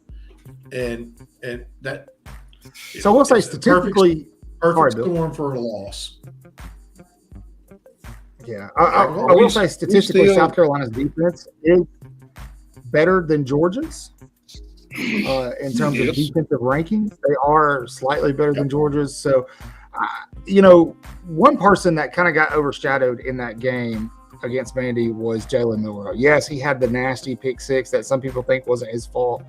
and that. So we'll say statistically, perfect storm for a loss. Yeah, I will say statistically, South Carolina's defense is better than Georgia's in terms of defensive rankings. They are slightly better than Georgia's. So, one person that kind of got overshadowed in that game against Vandy was Jalen Milroe. Yes, he had the nasty pick six that some people think wasn't his fault.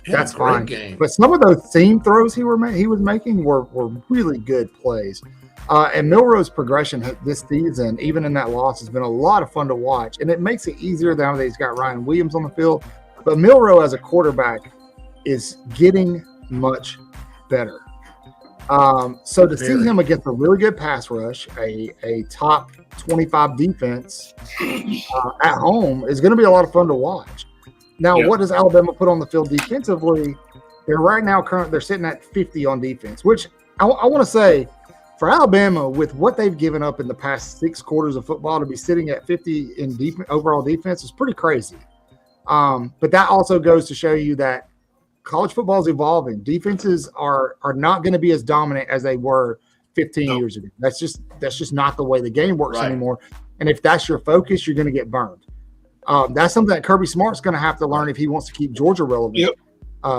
That's fine. Game. But some of those seam throws he was making were really good plays. And Milroe's progression this season, even in that loss, has been a lot of fun to watch. And it makes it easier now that he's got Ryan Williams on the field. But Milroe as a quarterback is getting much better. So to see him against a really good pass rush, a top 25 defense at home is going to be a lot of fun to watch. Now, what does Alabama put on the field defensively? They're sitting at 50 on defense, which I want to say for Alabama, with what they've given up in the past 6 quarters of football, to be sitting at 50 in overall defense is pretty crazy. But that also goes to show you that college football is evolving. Defenses are not going to be as dominant as they were 15 years ago. That's just not the way the game works anymore. And if that's your focus, you're going to get burned. That's something that Kirby Smart's going to have to learn if he wants to keep Georgia relevant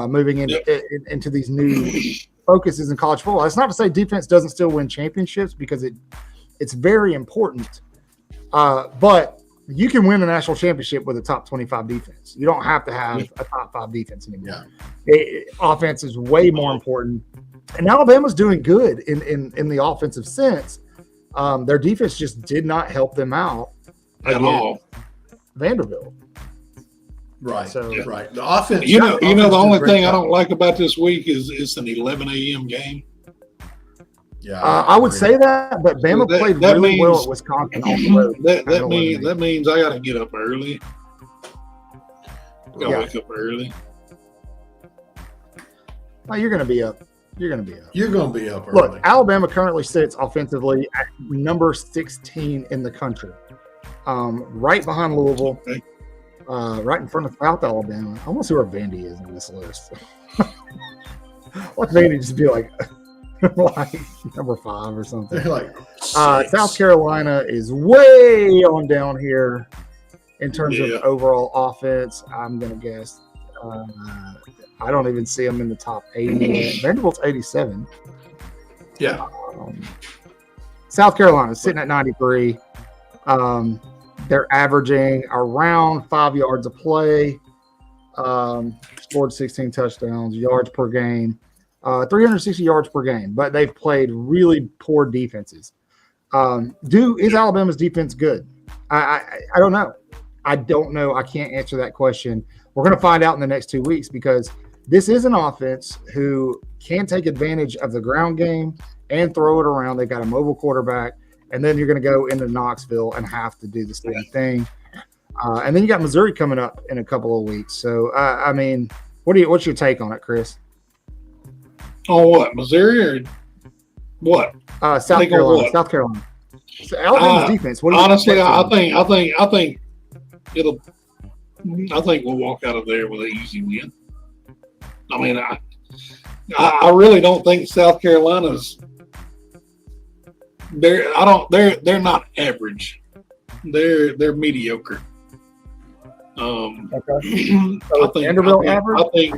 moving into these new focuses in college football. That's not to say defense doesn't still win championships, because it's very important. But you can win a national championship with a top 25 defense. You don't have to have a top 5 defense anymore. Offense is way more important. And Alabama's doing good in the offensive sense. Their defense just did not help them out at all. Vanderbilt. Right. So right. The offense. The only thing I don't like about this week is it's an 11 a.m. game. Yeah, I would say that, but Bama played really well at Wisconsin on the road. That means I got to get up early. Got to wake up early. Oh, you're going to be up. You're going to be up early. Look, Alabama currently sits offensively at number 16 in the country, right behind Louisville. right in front of South Alabama. I want to see where Vandy is in this list. Let Vandy just be like number 5 or something. They're like South Carolina is way on down here in terms of overall offense. I'm going to guess. I don't even see them in the top 80 yet. Vanderbilt's 87. Yeah. South Carolina sitting at 93. They're averaging around 5 yards a play. Scored 16 touchdowns, yards per game, 360 yards per game. But they've played really poor defenses. Is Alabama's defense good? I don't know. I don't know. I can't answer that question. We're going to find out in the next 2 weeks because this is an offense who can take advantage of the ground game and throw it around. They've got a mobile quarterback, and then you're going to go into Knoxville and have to do the same thing. And then you got Missouri coming up in a couple of weeks. So, I mean, what's your take on it, Chris? On what, Missouri or what? South Carolina. South Carolina. So Alabama's defense. Honestly, I think we'll walk out of there with an easy win. I mean, I really don't think South Carolina's. They're not average. They're mediocre. Okay. Vanderbilt average.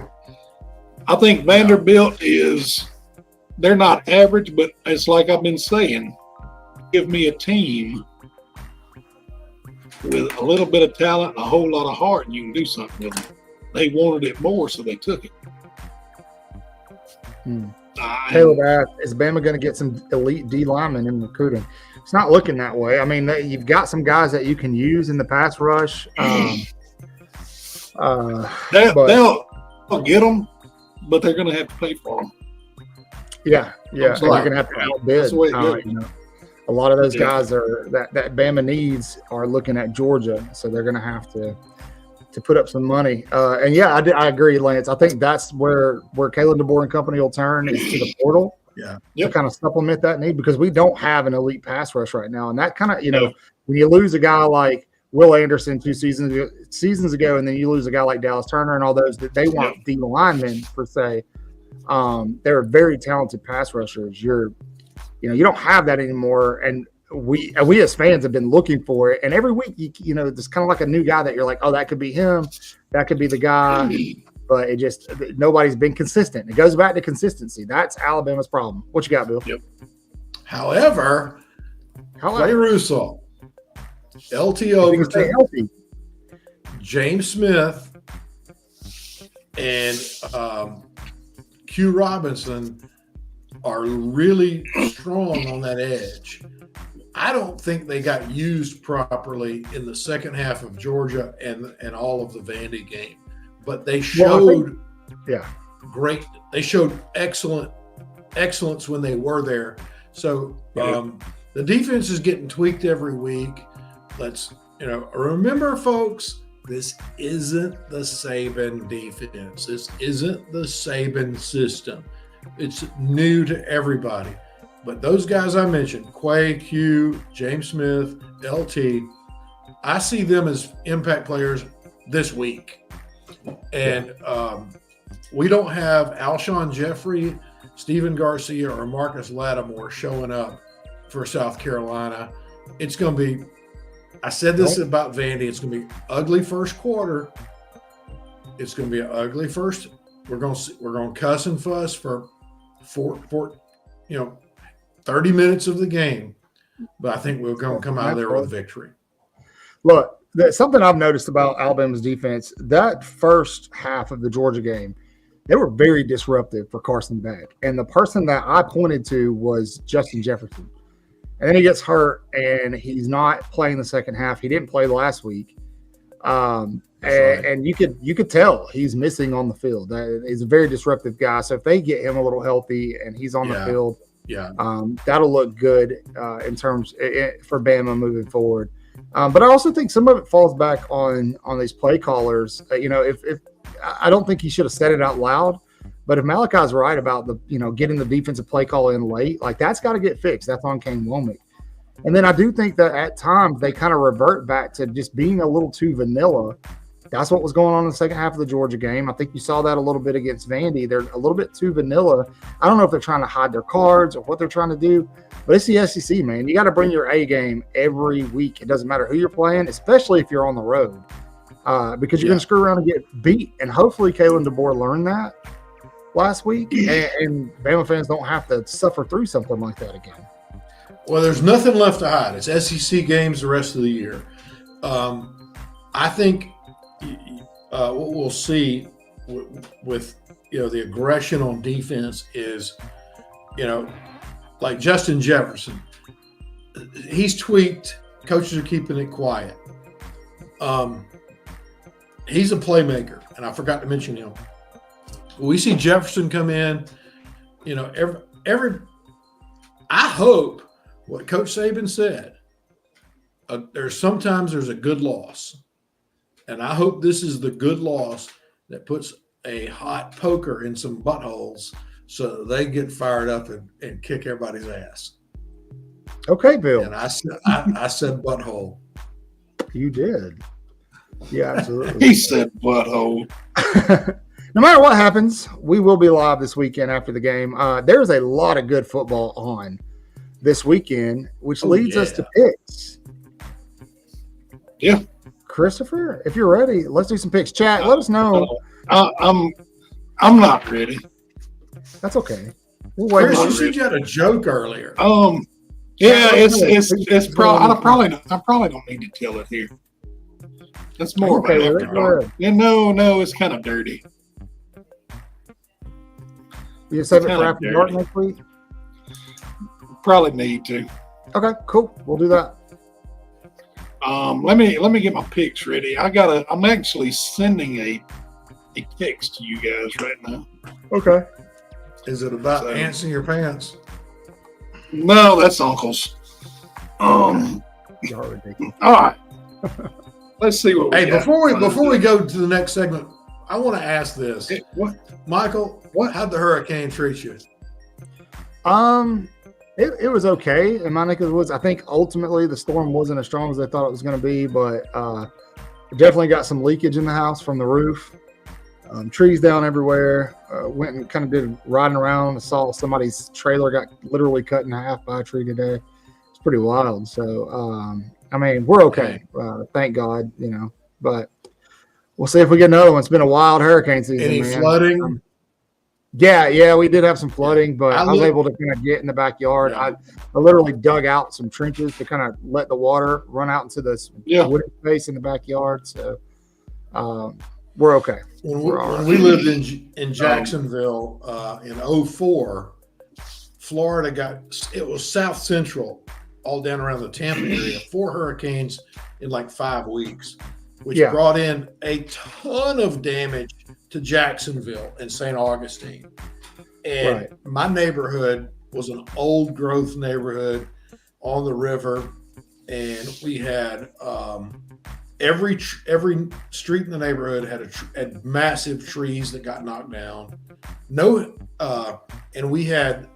I think Vanderbilt is. They're not average, but it's like I've been saying. Give me a team with a little bit of talent and a whole lot of heart, and you can do something with them. They wanted it more, so they took it. Caleb asked, is Bama going to get some elite D linemen in recruiting? It's not looking that way. I mean, you've got some guys that you can use in the pass rush. They'll get them, but they're going to have to pay for them. Yeah. And you're going to have to outbid. A lot of those guys are that Bama needs are looking at Georgia, so they're going to have to put up some money. I agree, Lance. I think that's where Kalen DeBoer and company will turn is to the portal. Yeah. To kind of supplement that need because we don't have an elite pass rush right now. And that kind of, when you lose a guy like Will Anderson 2 seasons ago, and then you lose a guy like Dallas Turner and all those, that they weren't D linemen per se. They're very talented pass rushers. You don't have that anymore. And we as fans have been looking for it. And every week, there's kind of like a new guy that you're like, oh, that could be him. That could be the guy. But nobody's been consistent. It goes back to consistency. That's Alabama's problem. What you got, Bill? Yep. However, Clay Russell, LT Overton, James Smith, and Q Robinson are really strong on that edge. I don't think they got used properly in the second half of Georgia and all of the Vandy game. But they showed great. They showed excellence when they were there. So the defense is getting tweaked every week. Let's remember, folks. This isn't the Saban defense. This isn't the Saban system. It's new to everybody. But those guys I mentioned, Quay, Q, James Smith, LT, I see them as impact players this week. And we don't have Alshon Jeffrey, Stephen Garcia, or Marcus Lattimore showing up for South Carolina. It's going to be – I said this about Vandy. It's going to be ugly first quarter. It's going to be an ugly first – we're going to cuss and fuss for 30 minutes of the game. But I think we're going to come out of there with a victory. Look. Something I've noticed about Alabama's defense, that first half of the Georgia game, they were very disruptive for Carson Beck. And the person that I pointed to was Justin Jefferson. And then he gets hurt, and he's not playing the second half. He didn't play last week. And you could tell he's missing on the field. He's a very disruptive guy. So if they get him a little healthy and he's on the field, that'll look good in terms for Bama moving forward. But I also think some of it falls back on these play callers. If I don't think he should have said it out loud, but if Malachi's right about getting the defensive play call in late, like that's got to get fixed. That's on Kane Womack. And then I do think that at times they kind of revert back to just being a little too vanilla That's what was going on in the second half of the Georgia game. I think you saw that a little bit against Vandy. They're a little bit too vanilla. I don't know if they're trying to hide their cards or what they're trying to do, but it's the SEC, man. You got to bring your A game every week. It doesn't matter who you're playing, especially if you're on the road, because you're going to screw around and get beat. And hopefully Kalen DeBoer learned that last week, and Bama fans don't have to suffer through something like that again. Well, there's nothing left to hide. It's SEC games the rest of the year. I think what we'll see with the aggression on defense is, like Justin Jefferson. He's tweaked. Coaches are keeping it quiet. He's a playmaker, and I forgot to mention him. We see Jefferson come in. I hope what Coach Saban said. There's a good loss. And I hope this is the good loss that puts a hot poker in some buttholes so that they get fired up and kick everybody's ass. Okay, Bill. And I said butthole. You did. Yeah, absolutely. He said butthole. No matter what happens, we will be live this weekend after the game. There's a lot of good football on this weekend, which leads us to picks. Yeah. Christopher, if you're ready, let's do some picks. Chat, let us know. I'm not ready. That's okay. We'll wait. Chris, you said you had a joke earlier. Yeah, it's probably I probably don't need to tell it here. That's more about after dark. Yeah, no, it's kind of dirty. You save it for after dark next week? Probably need to. Okay, cool. We'll do that. Let me get my picks ready. I'm actually sending a text to you guys right now. Okay. Is it about ants in your pants? No, that's uncle's. Y'all ridiculous. All right. Let's see what. Before we go to the next segment, I want to ask this. What, Michael? How'd the hurricane treat you? It was okay in my neck of the woods. I think ultimately the storm wasn't as strong as they thought it was going to be, but definitely got some leakage in the house from the roof. Trees down everywhere. Went and kind of did riding around. I saw somebody's trailer got literally cut in half by a tree today. It's pretty wild. So, we're okay. Thank God, but we'll see if we get another one. It's been a wild hurricane season. Any flooding? Yeah, we did have some flooding, but I was able to kind of get in the backyard. Yeah. I literally dug out some trenches to kind of let the water run out into this wooden space in the backyard. So we're okay. When we lived in Jacksonville in 2004, Florida it was South Central, all down around the Tampa area, 4 hurricanes in like 5 weeks, which brought in a ton of damage to Jacksonville and St. Augustine. And my neighborhood was an old growth neighborhood on the river. And we had every street in the neighborhood had massive trees that got knocked down. And we had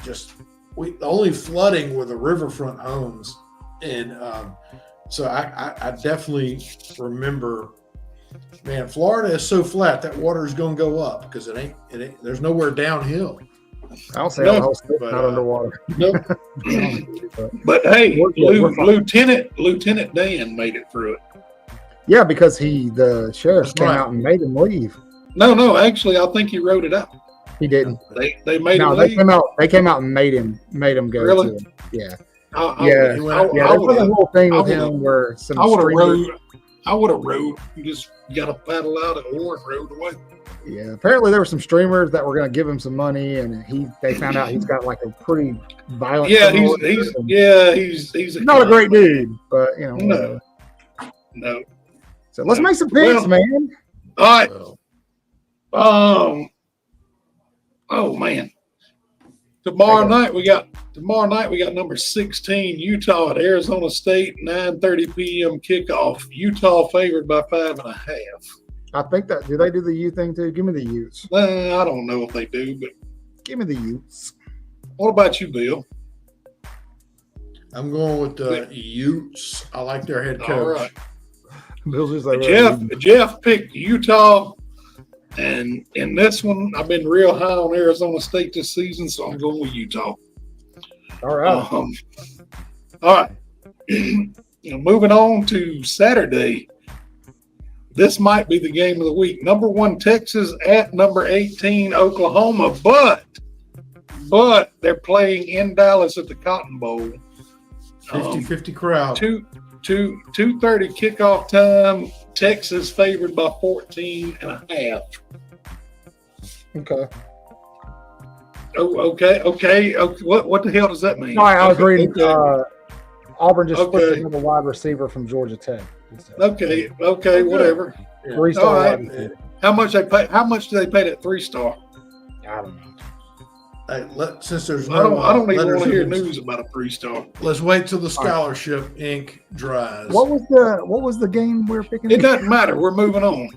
the only flooding were the riverfront homes. And so I definitely remember, man, Florida is so flat that water is going to go up because it ain't. There's nowhere downhill. I'll say the whole state's not underwater. Nope. But hey, Lieutenant Dan made it through it. Yeah, because the sheriff came out and made him leave. No, actually, I think he wrote it out. He didn't. They made him leave. They came out and made him go. Really? To him. Yeah. I was a whole thing with him where some. I would have rode. You just got to paddle out an oar and rode away. Yeah, apparently there were some streamers that were going to give him some money, and they found out he's got like a pretty violent. Yeah, he's not a great dude, but no. So let's make some picks, man. All right. Oh man. Tomorrow night we got number 16 Utah at Arizona State, 9:30 p.m. kickoff. Utah favored by 5.5. I think that do they do the U thing too? Give me the Utes. I don't know if they do, but give me the Utes. What about you, Bill? I'm going with the Utes. I like their head coach. Bills just like Jeff picked Utah, and in this one, I've been real high on Arizona State this season, so I'm going with Utah. All right. All right. Moving on to Saturday. This might be the game of the week. Number 1 Texas at number 18 Oklahoma, but they're playing in Dallas at the Cotton Bowl. 50-50 crowd. 2:30 kickoff time. Texas favored by 14.5. Okay. Oh, okay. What the hell does that mean? Sorry, I was reading. Okay. Auburn just flipped another wide receiver from Georgia Tech. Okay, whatever. Yeah. 3-star All wide right. receiver. How much do they pay that 3-star? I don't know. Hey, since there's I don't even letters want to hear in- news about a 3-star. Let's wait till the scholarship ink dries. What was the game we were picking? It doesn't matter. We're moving on.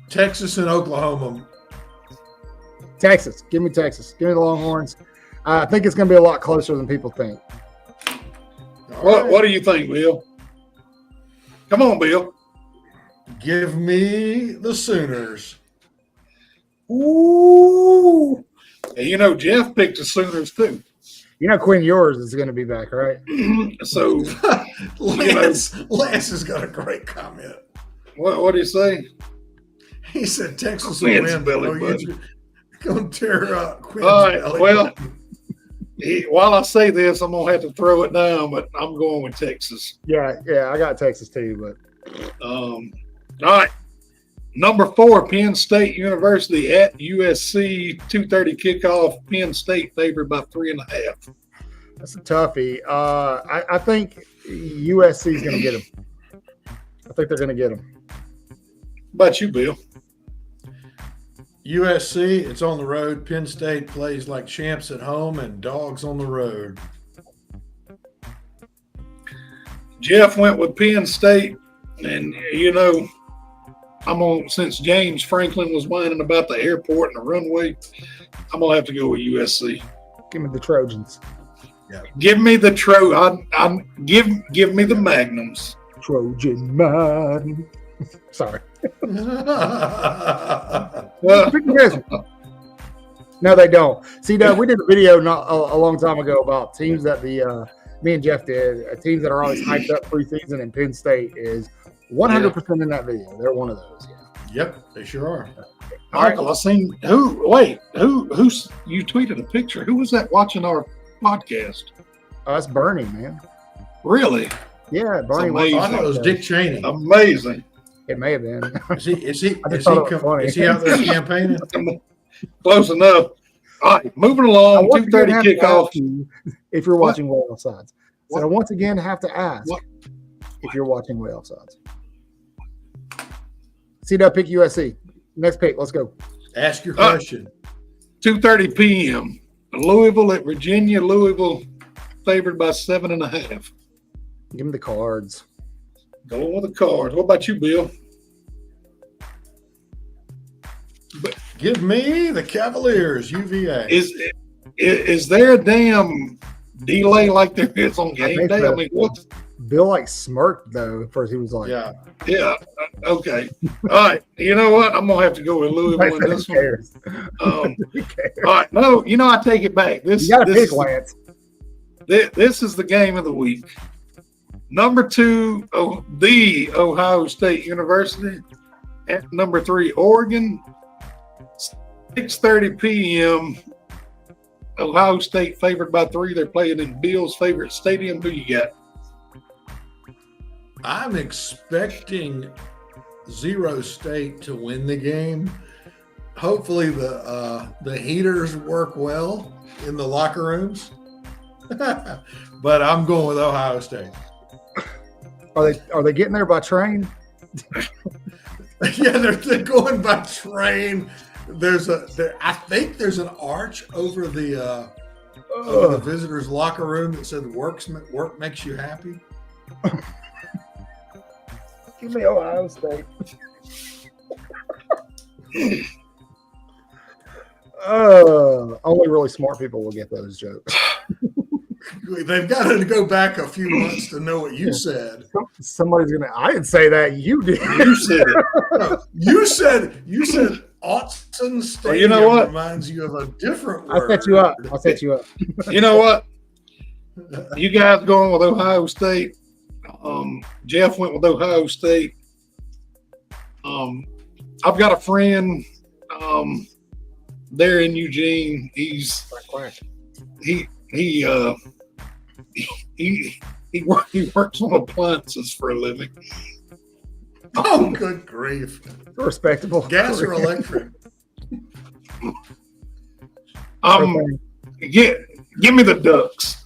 Texas and Oklahoma. Texas. Give me Texas. Give me the Longhorns. I think it's going to be a lot closer than people think. What do you think, Bill? Come on, Bill. Give me the Sooners. Ooh. And Jeff picked the Sooners too. Quinn Ewers is going to be back, right? So Lance has got a great comment. what do you say? He said Texas will Quinn's win. belly But button. going to tear up Quinn's All right. belly Well, button. while I say this, I'm gonna have to throw it down, but I'm going with Texas. Yeah, I got Texas too, but All right. Number 4, Penn State University at USC. 2:30 kickoff. Penn State favored by 3.5. that's a toughie. I think USC is going to get him. I think they're going to get him. How about you, Bill? USC, it's on the road. Penn State plays like champs at home and dogs on the road. Jeff went with Penn State, and since James Franklin was whining about the airport and the runway, I'm gonna have to go with USC. Give me the Trojans. Yeah. Give me the give me the Magnums. Trojan man. Sorry. Well, No, they don't. See, Doug, we did a video not a long time ago about teams that me and Jeff did, teams that are always hyped up preseason, and Penn State is 100% in that video. They're one of those. Yeah. Yep, they sure are. Michael, I seen who you tweeted a picture. Who was that watching our podcast? Oh, that's Bernie, man. Really? Yeah, Bernie. amazing. I thought it was Dick Cheney. Amazing. It may have been. Is he out there campaigning? Close enough. All right, moving along. 2:30 kickoff. If you're watching Waaaay Offsides. So I once again have to ask if you're watching Waaaay Offsides. C-Dub pick USC. Next pick. Let's go. Ask your question. 2:30 p.m. Louisville at Virginia. Louisville favored by 7.5. Give me the Cards. Going with the Cards. What about you, Bill? Give me the Cavaliers, UVA. Is there a damn delay like there is on game day? I mean, what? Bill smirked though. At first, he was like, Yeah. Okay. All right. You know what? I'm gonna have to go with Louisville in this one. All right. No, I take it back. You got to pick Lance. This is the game of the week. Number 2, the Ohio State University. At number 3, Oregon. 6:30 p.m. Ohio State favored by 3. They're playing in Bill's favorite stadium. Who you got? I'm expecting Zero State to win the game. Hopefully the heaters work well in the locker rooms. But I'm going with Ohio State. Are they getting there by train? Yeah, they're going by train. I think there's an arch over the visitors' locker room that said "Work makes you happy." Give me Ohio State. Only really smart people will get those jokes. They've got to go back a few months to know what you said. Somebody's gonna. I didn't say that. You did. You said it. You said Autzen Stadium well, you know what? reminds you of a different word. I set you up. I set you up. You know what? You guys going with Ohio State. Jeff went with Ohio State. I've got a friend there in Eugene. He works on appliances for a living. Oh, good grief! Respectable. Gas or electric? Give me the Ducks.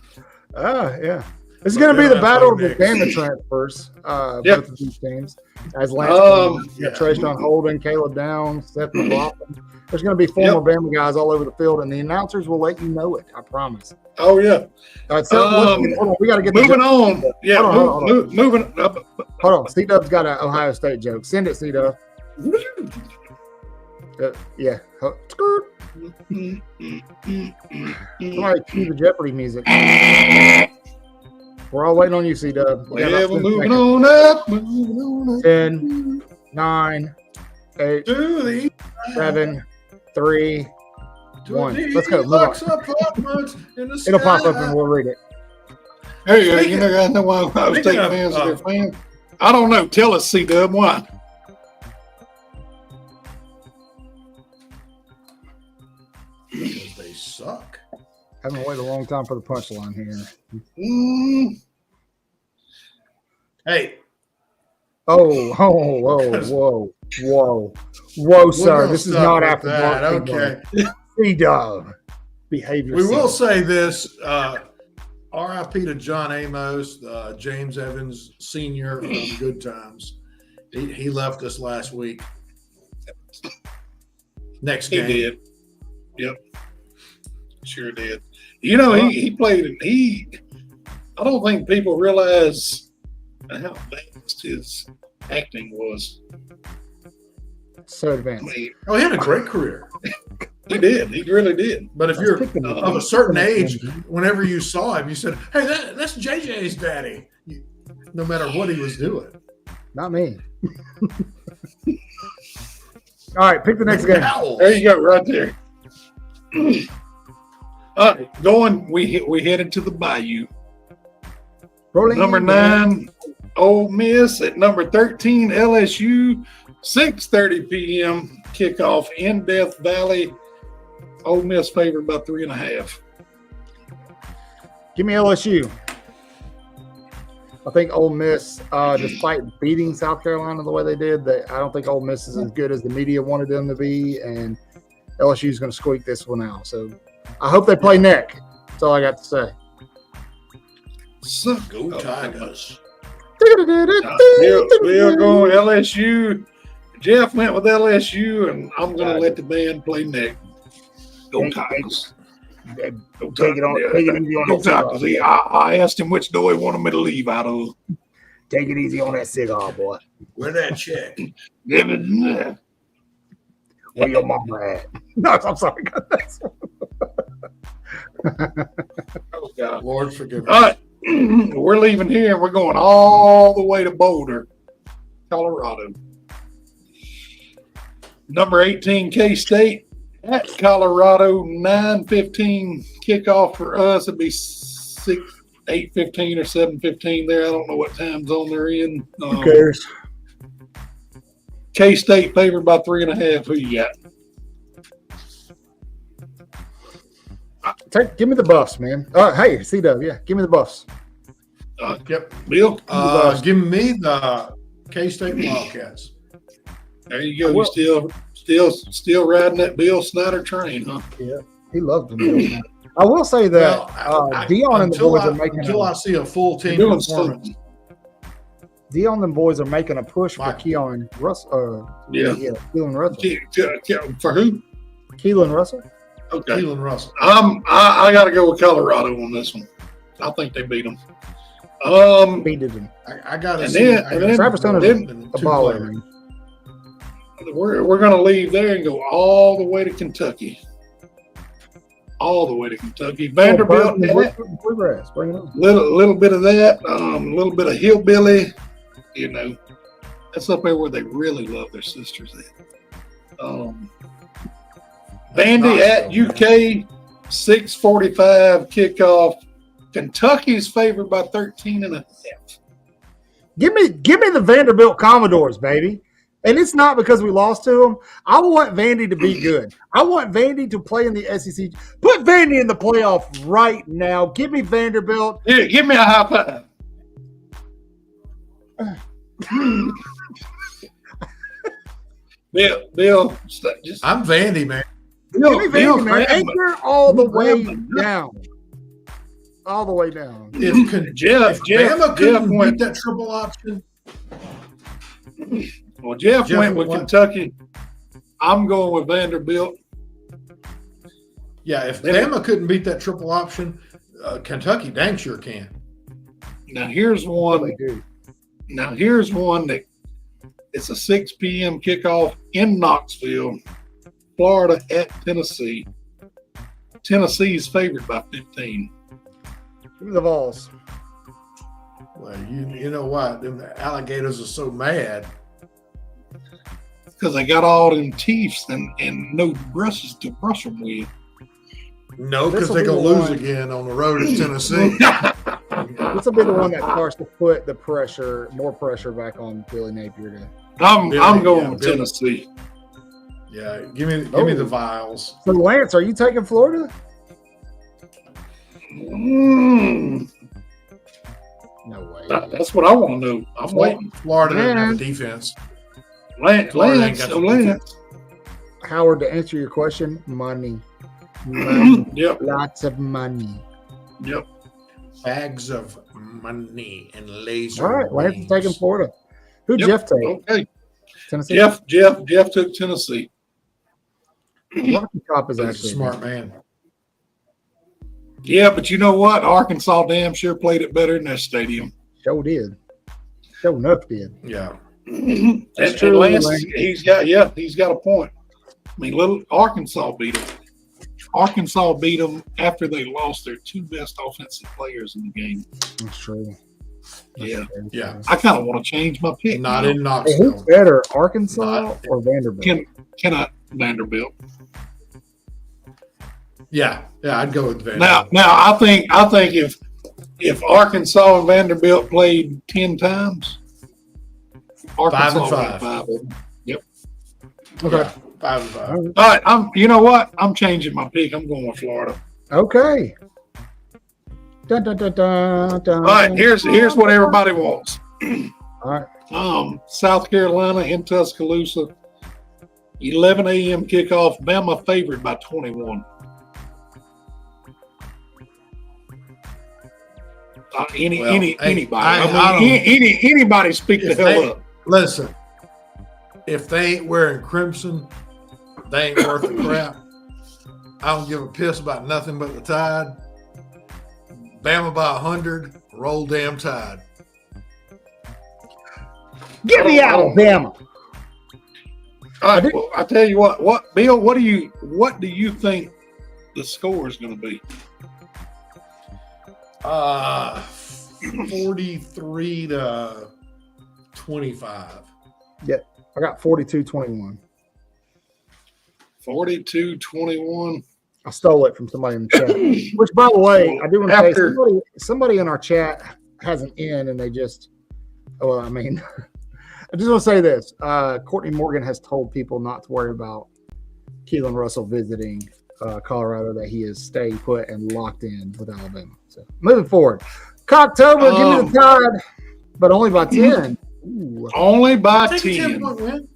Yeah. This is going to be the battle of the Bama transfers. Both of these teams. As Lance, Trayshawn Holden, Caleb Downs, Seth McLaughlin. There's going to be former Bama guys all over the field, and the announcers will let you know it. I promise. Oh yeah. All right, so hold on. We got to get moving on. Yeah, hold on. Moving up. Hold on. C-Dub's got an Ohio State joke. Send it, C-Dub. Yeah. Skirt. Somebody cue the Jeopardy music. We're all waiting on you, C-Dub. We're moving on up. 10, 9, 8, 7, 3, 1. Let's go. Move on. It'll pop up and we'll read it. Hey, you know, guys know why Ohio State fans are their fans? I don't know. Tell us, C-Dub, why? Because they suck. Haven't waited a long time for the punchline here. Hey. Whoa, sir. This is not after that. Okay. C-Dub. Behave yourself. We will say this. R.I.P. to John Amos, James Evans Sr. from Good Times. He left us last week. Next game. He did. Yep. Sure did. You know, he played it. I don't think people realize how advanced his acting was. So advanced. He had a great career. He did. He really did. But if you're of a certain age, whenever you saw him, you said, hey, that's JJ's daddy. No matter what he was doing. Not me. All right, pick the next game. There you go, right there. We headed to the Bayou. Rolling number 9, Ole Miss at number 13, LSU, 6:30 p.m. kickoff in Death Valley. Ole Miss favored by 3.5. Give me LSU. I think Ole Miss, despite beating South Carolina the way they did, I don't think Ole Miss is as good as the media wanted them to be, and LSU is going to squeak this one out. So I hope they play neck. That's all I got to say. So, go Tigers. Still going LSU. Jeff went with LSU, and I'm going to let the band play neck. Go Tigers. Go take it on. Take it easy on that cigar. I asked him which door he wanted me to leave out of. Take it easy on that cigar, boy. Where that check? Where your mama at? No, I'm sorry. Oh, God. Lord forgive me. All right. We're leaving here and we're going all the way to Boulder, Colorado. Number 18, K-State at Colorado, 9:15 kickoff for us. It'd be 8:15 or 7:15 there. I don't know what time zone they're in. Who cares? K-State favored by 3.5. Who you got? Give me the Buffs, man. Hey, C-Dub, yeah, give me the Buffs. Yep. Bill? Give me the K-State Wildcats. There you go. You still riding that Bill Snyder train, huh? Yeah, he loves them. I will say that Dion and the boys are making until I see a full team performance. Dion and the boys are making a push for Keelan Russell. Keelan Russell. For who? Keelan Russell. Okay. Keelan Russell. I got to go with Colorado on this one. I think they beat them. Beated them. I got to see. Travis Hunter's a baller. We're going to leave there and go all the way to Kentucky. all the way to Kentucky. Vanderbilt, Bluegrass, bring it on. little bit of that, a little bit of hillbilly. You know, that's up there where they really love their sisters at. Vandy at UK, 6:45 kickoff. Kentucky's favored by 13.5. Give me the Vanderbilt Commodores, baby. And it's not because we lost to them. I want Vandy to be good. I want Vandy to play in the SEC. Put Vandy in the playoff right now. Give me Vanderbilt. Here, give me a high five. Bill, just, I'm Vandy, man. Give me Vandy, man. Anchor all the way down. All the way down. If Bama couldn't beat that triple option. Well, Jeff went with Kentucky. I'm going with Vanderbilt. Yeah, if Bama couldn't beat that triple option, Kentucky dang sure can. Now here's one. That it's a 6 p.m. kickoff in Knoxville, Florida at Tennessee. Tennessee's favored by 15. Give me the Vols. Well, you know what? Them alligators are so mad. Because they got all them teeth and no brushes to brush them with. No, because they're going to lose again on the road in Tennessee. This will be the one that starts to put the more pressure back on Billy Napier. I'm going with Tennessee. Yeah, give me the Vials. So, Lance, are you taking Florida? No way. That's what I want to know. I'm waiting. Florida doesn't have a defense. Lance. Howard, to answer your question, money. Yep. Lots of money. Yep. Bags of money and laser. All right, Lance is taking Florida. Who'd Jeff take? Okay. Tennessee. Jeff took Tennessee. Rocky Top is actually a smart man. Yeah, but you know what? Arkansas damn sure played it better in their stadium. Sure did. Sure enough did. Yeah. That's true. Lance, he's got a point. I mean, little Arkansas beat them. Arkansas beat them after they lost their two best offensive players in the game. That's true. Yeah. I kind of want to change my pick. Not in Knoxville. Who's better, Arkansas or Vanderbilt? Vanderbilt. Yeah, I'd go with Vanderbilt. Now I think if Arkansas and Vanderbilt played 10 times, Arkansas 5-5. 5 of them. Yep. Okay. Yeah, 5-5. All right. You know what? I'm changing my pick. I'm going with Florida. Okay. Dun, dun, dun, dun, dun, all right. Here's what everybody wants. All right. South Carolina in Tuscaloosa, 11 a.m. kickoff. Bama favored by 21. Anybody. Anybody speak the hell up. Listen, if they ain't wearing crimson, they ain't worth the crap. I don't give a piss about nothing but the Tide. Bama by 100, roll damn Tide. Give me Alabama. All right, well, I tell you what, Bill, what do you think the score is going to be? 43 to 25. Yeah, I got 42-21. 42-21. I stole it from somebody in the chat. Which, by the way, I do want to say somebody in our chat has an in, and they just. Well, I mean, I just want to say this: Courtney Morgan has told people not to worry about Keelan Russell visiting Colorado; that he is staying put and locked in with Alabama. So moving forward, Cocktober, give me the Tide, but only by 10. Ooh. Only by I'll 10. Win,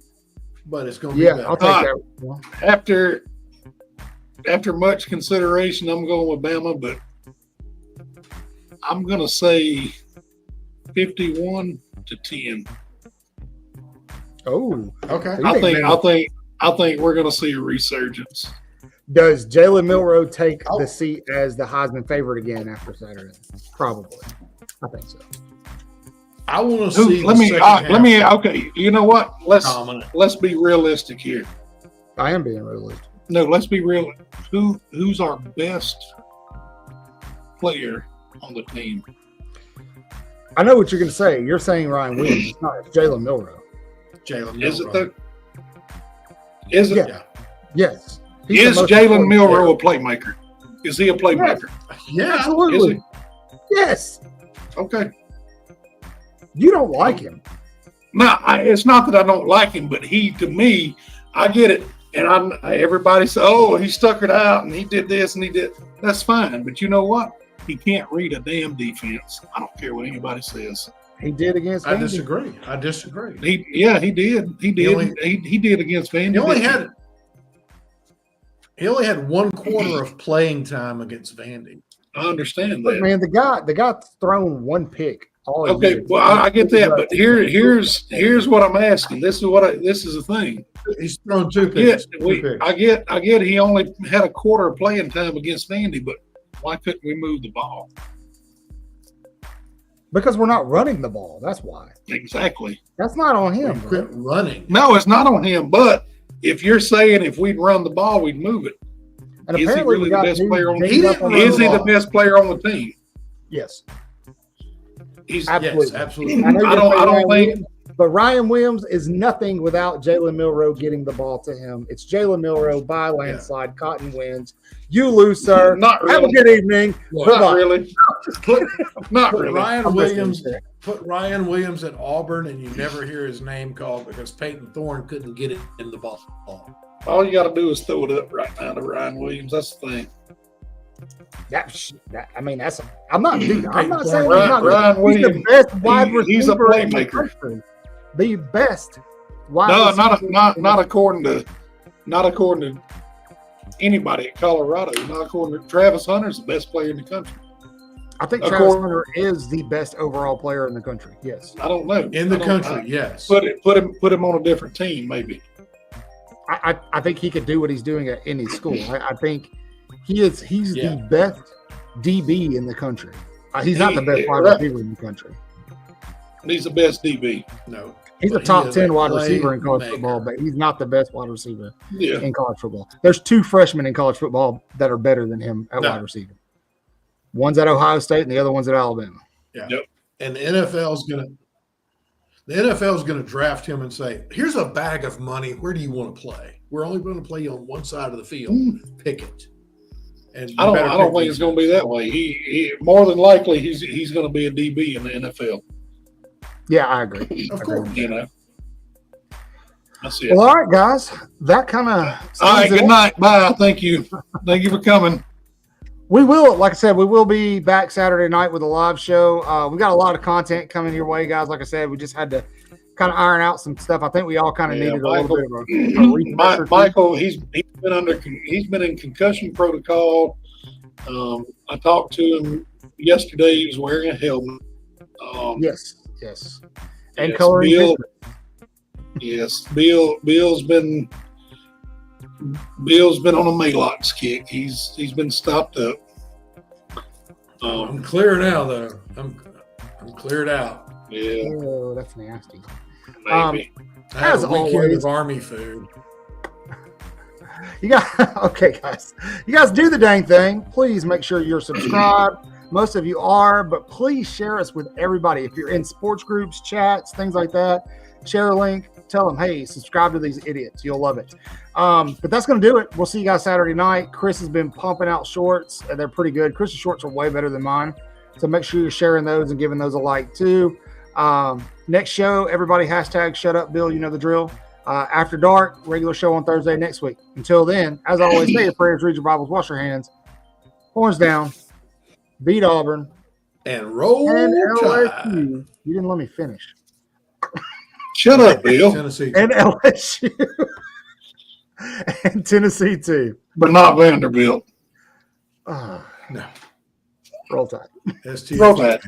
but it's going to be better. I'll take that. After much consideration, I'm going with Bama, but I'm going to say 51-10. Oh, okay. I think we're going to see a resurgence. Does Jalen Milroe take the seat as the Heisman favorite again after Saturday? Probably. I think so. I want to see. Okay. You know what? Let's be realistic here. I am being realistic. No, let's be real. Who's our best player on the team? I know what you're going to say. You're saying Ryan Williams. It's not. It's Jalen Milroe. Jalen Milroe. Is it though? Is it? Yeah. Yes. Is Jalen Milroe a playmaker? Is he a playmaker? Yeah, absolutely. Is he? Yes. Okay. You don't like him. No, it's not that I don't like him, but to me, I get it. And everybody says, "Oh, he stuck it out and he did this and he did." That's fine, but you know what? He can't read a damn defense. I don't care what anybody says. He did against Vandy. I disagree. He did. He did against Vandy. He only had 1 quarter of playing time against Vandy. I understand that. But man, the guy thrown 1 pick. Okay, well, I get that, but here's what I'm asking. This is the thing. He's thrown 2 picks. I get. He only had a quarter of playing time against Vandy, but why couldn't we move the ball? Because we're not running the ball. That's why. Exactly. That's not on him. Quit running. No, it's not on him. But if you're saying if we'd run the ball, we'd move it. And is he really the best player on the team? Is he the best player on the team? Yes. Absolutely. Yes, absolutely. I don't think. But Ryan Williams is nothing without Jalen Milroe getting the ball to him. It's Jalen Milroe by landslide. Cotton wins. You lose, sir. Not really. Have a good evening. Not really. Not really. Put Ryan Williams at Auburn, and you never hear his name called because Peyton Thorne couldn't get it in the ball. All you got to do is throw it up right now to Ryan Williams. That's the thing. I'm not saying Ryan Williams, he's the best wide receiver. He's a playmaker. The best wide receiver. Not according to anybody at Colorado. Not according to Travis Hunter's the best player in the country. I think Travis Hunter is the best overall player in the country. Yes. I don't know. In the country, yes. Put him on a different team, maybe. I think he could do what he's doing at any school. I think he's the best DB in the country. He's not the best wide receiver in the country. He's the best DB. No. He's a top 10 wide receiver in college football, but he's not the best wide receiver in college football. There's 2 freshmen in college football that are better than him at wide receiver. One's at Ohio State and the other one's at Alabama. Yeah. Yep. And the NFL is gonna draft him and say, "Here's a bag of money. Where do you want to play? We're only going to play you on one side of the field. Pick it." And I don't think it's going to be that way. He more than likely he's going to be a DB in the NFL. Yeah, I agree. Of course, you know. That's it. Well, all right, guys. That kind of. All right. Good night. Bye. Thank you. Thank you for coming. We will, like I said, we will be back Saturday night with a live show. We got a lot of content coming your way, guys. Like I said, we just had to kind of iron out some stuff. I think we all kind of needed a little bit of a refresher. Michael, he's been in concussion protocol. I talked to him yesterday. He was wearing a helmet. Yes. And coloring Bill. Yes, Bill's been on a Maalox kick. He's been stopped up. I'm clear now, though. I'm cleared out. Yeah. Oh, that's nasty. Maybe. I had a weekend of Army food. Okay, guys. You guys do the dang thing. Please make sure you're subscribed. Most of you are, but please share us with everybody. If you're in sports groups, chats, things like that, share a link. Tell them, hey, subscribe to these idiots. You'll love it. But that's going to do it. We'll see you guys Saturday night. Chris has been pumping out shorts. They're pretty good. Chris's shorts are way better than mine. So make sure you're sharing those and giving those a like too. Next show, everybody hashtag shut up, Bill. You know the drill. After dark, regular show on Thursday next week. Until then, as always, say your prayers, read your Bibles, wash your hands. Horns down. Beat Auburn. And roll and LSU. Tide. You didn't let me finish. Shut up, Bill. Tennessee. And LSU. And Tennessee too. But not Vanderbilt. No. No. Roll Tide. STF. Roll Tide.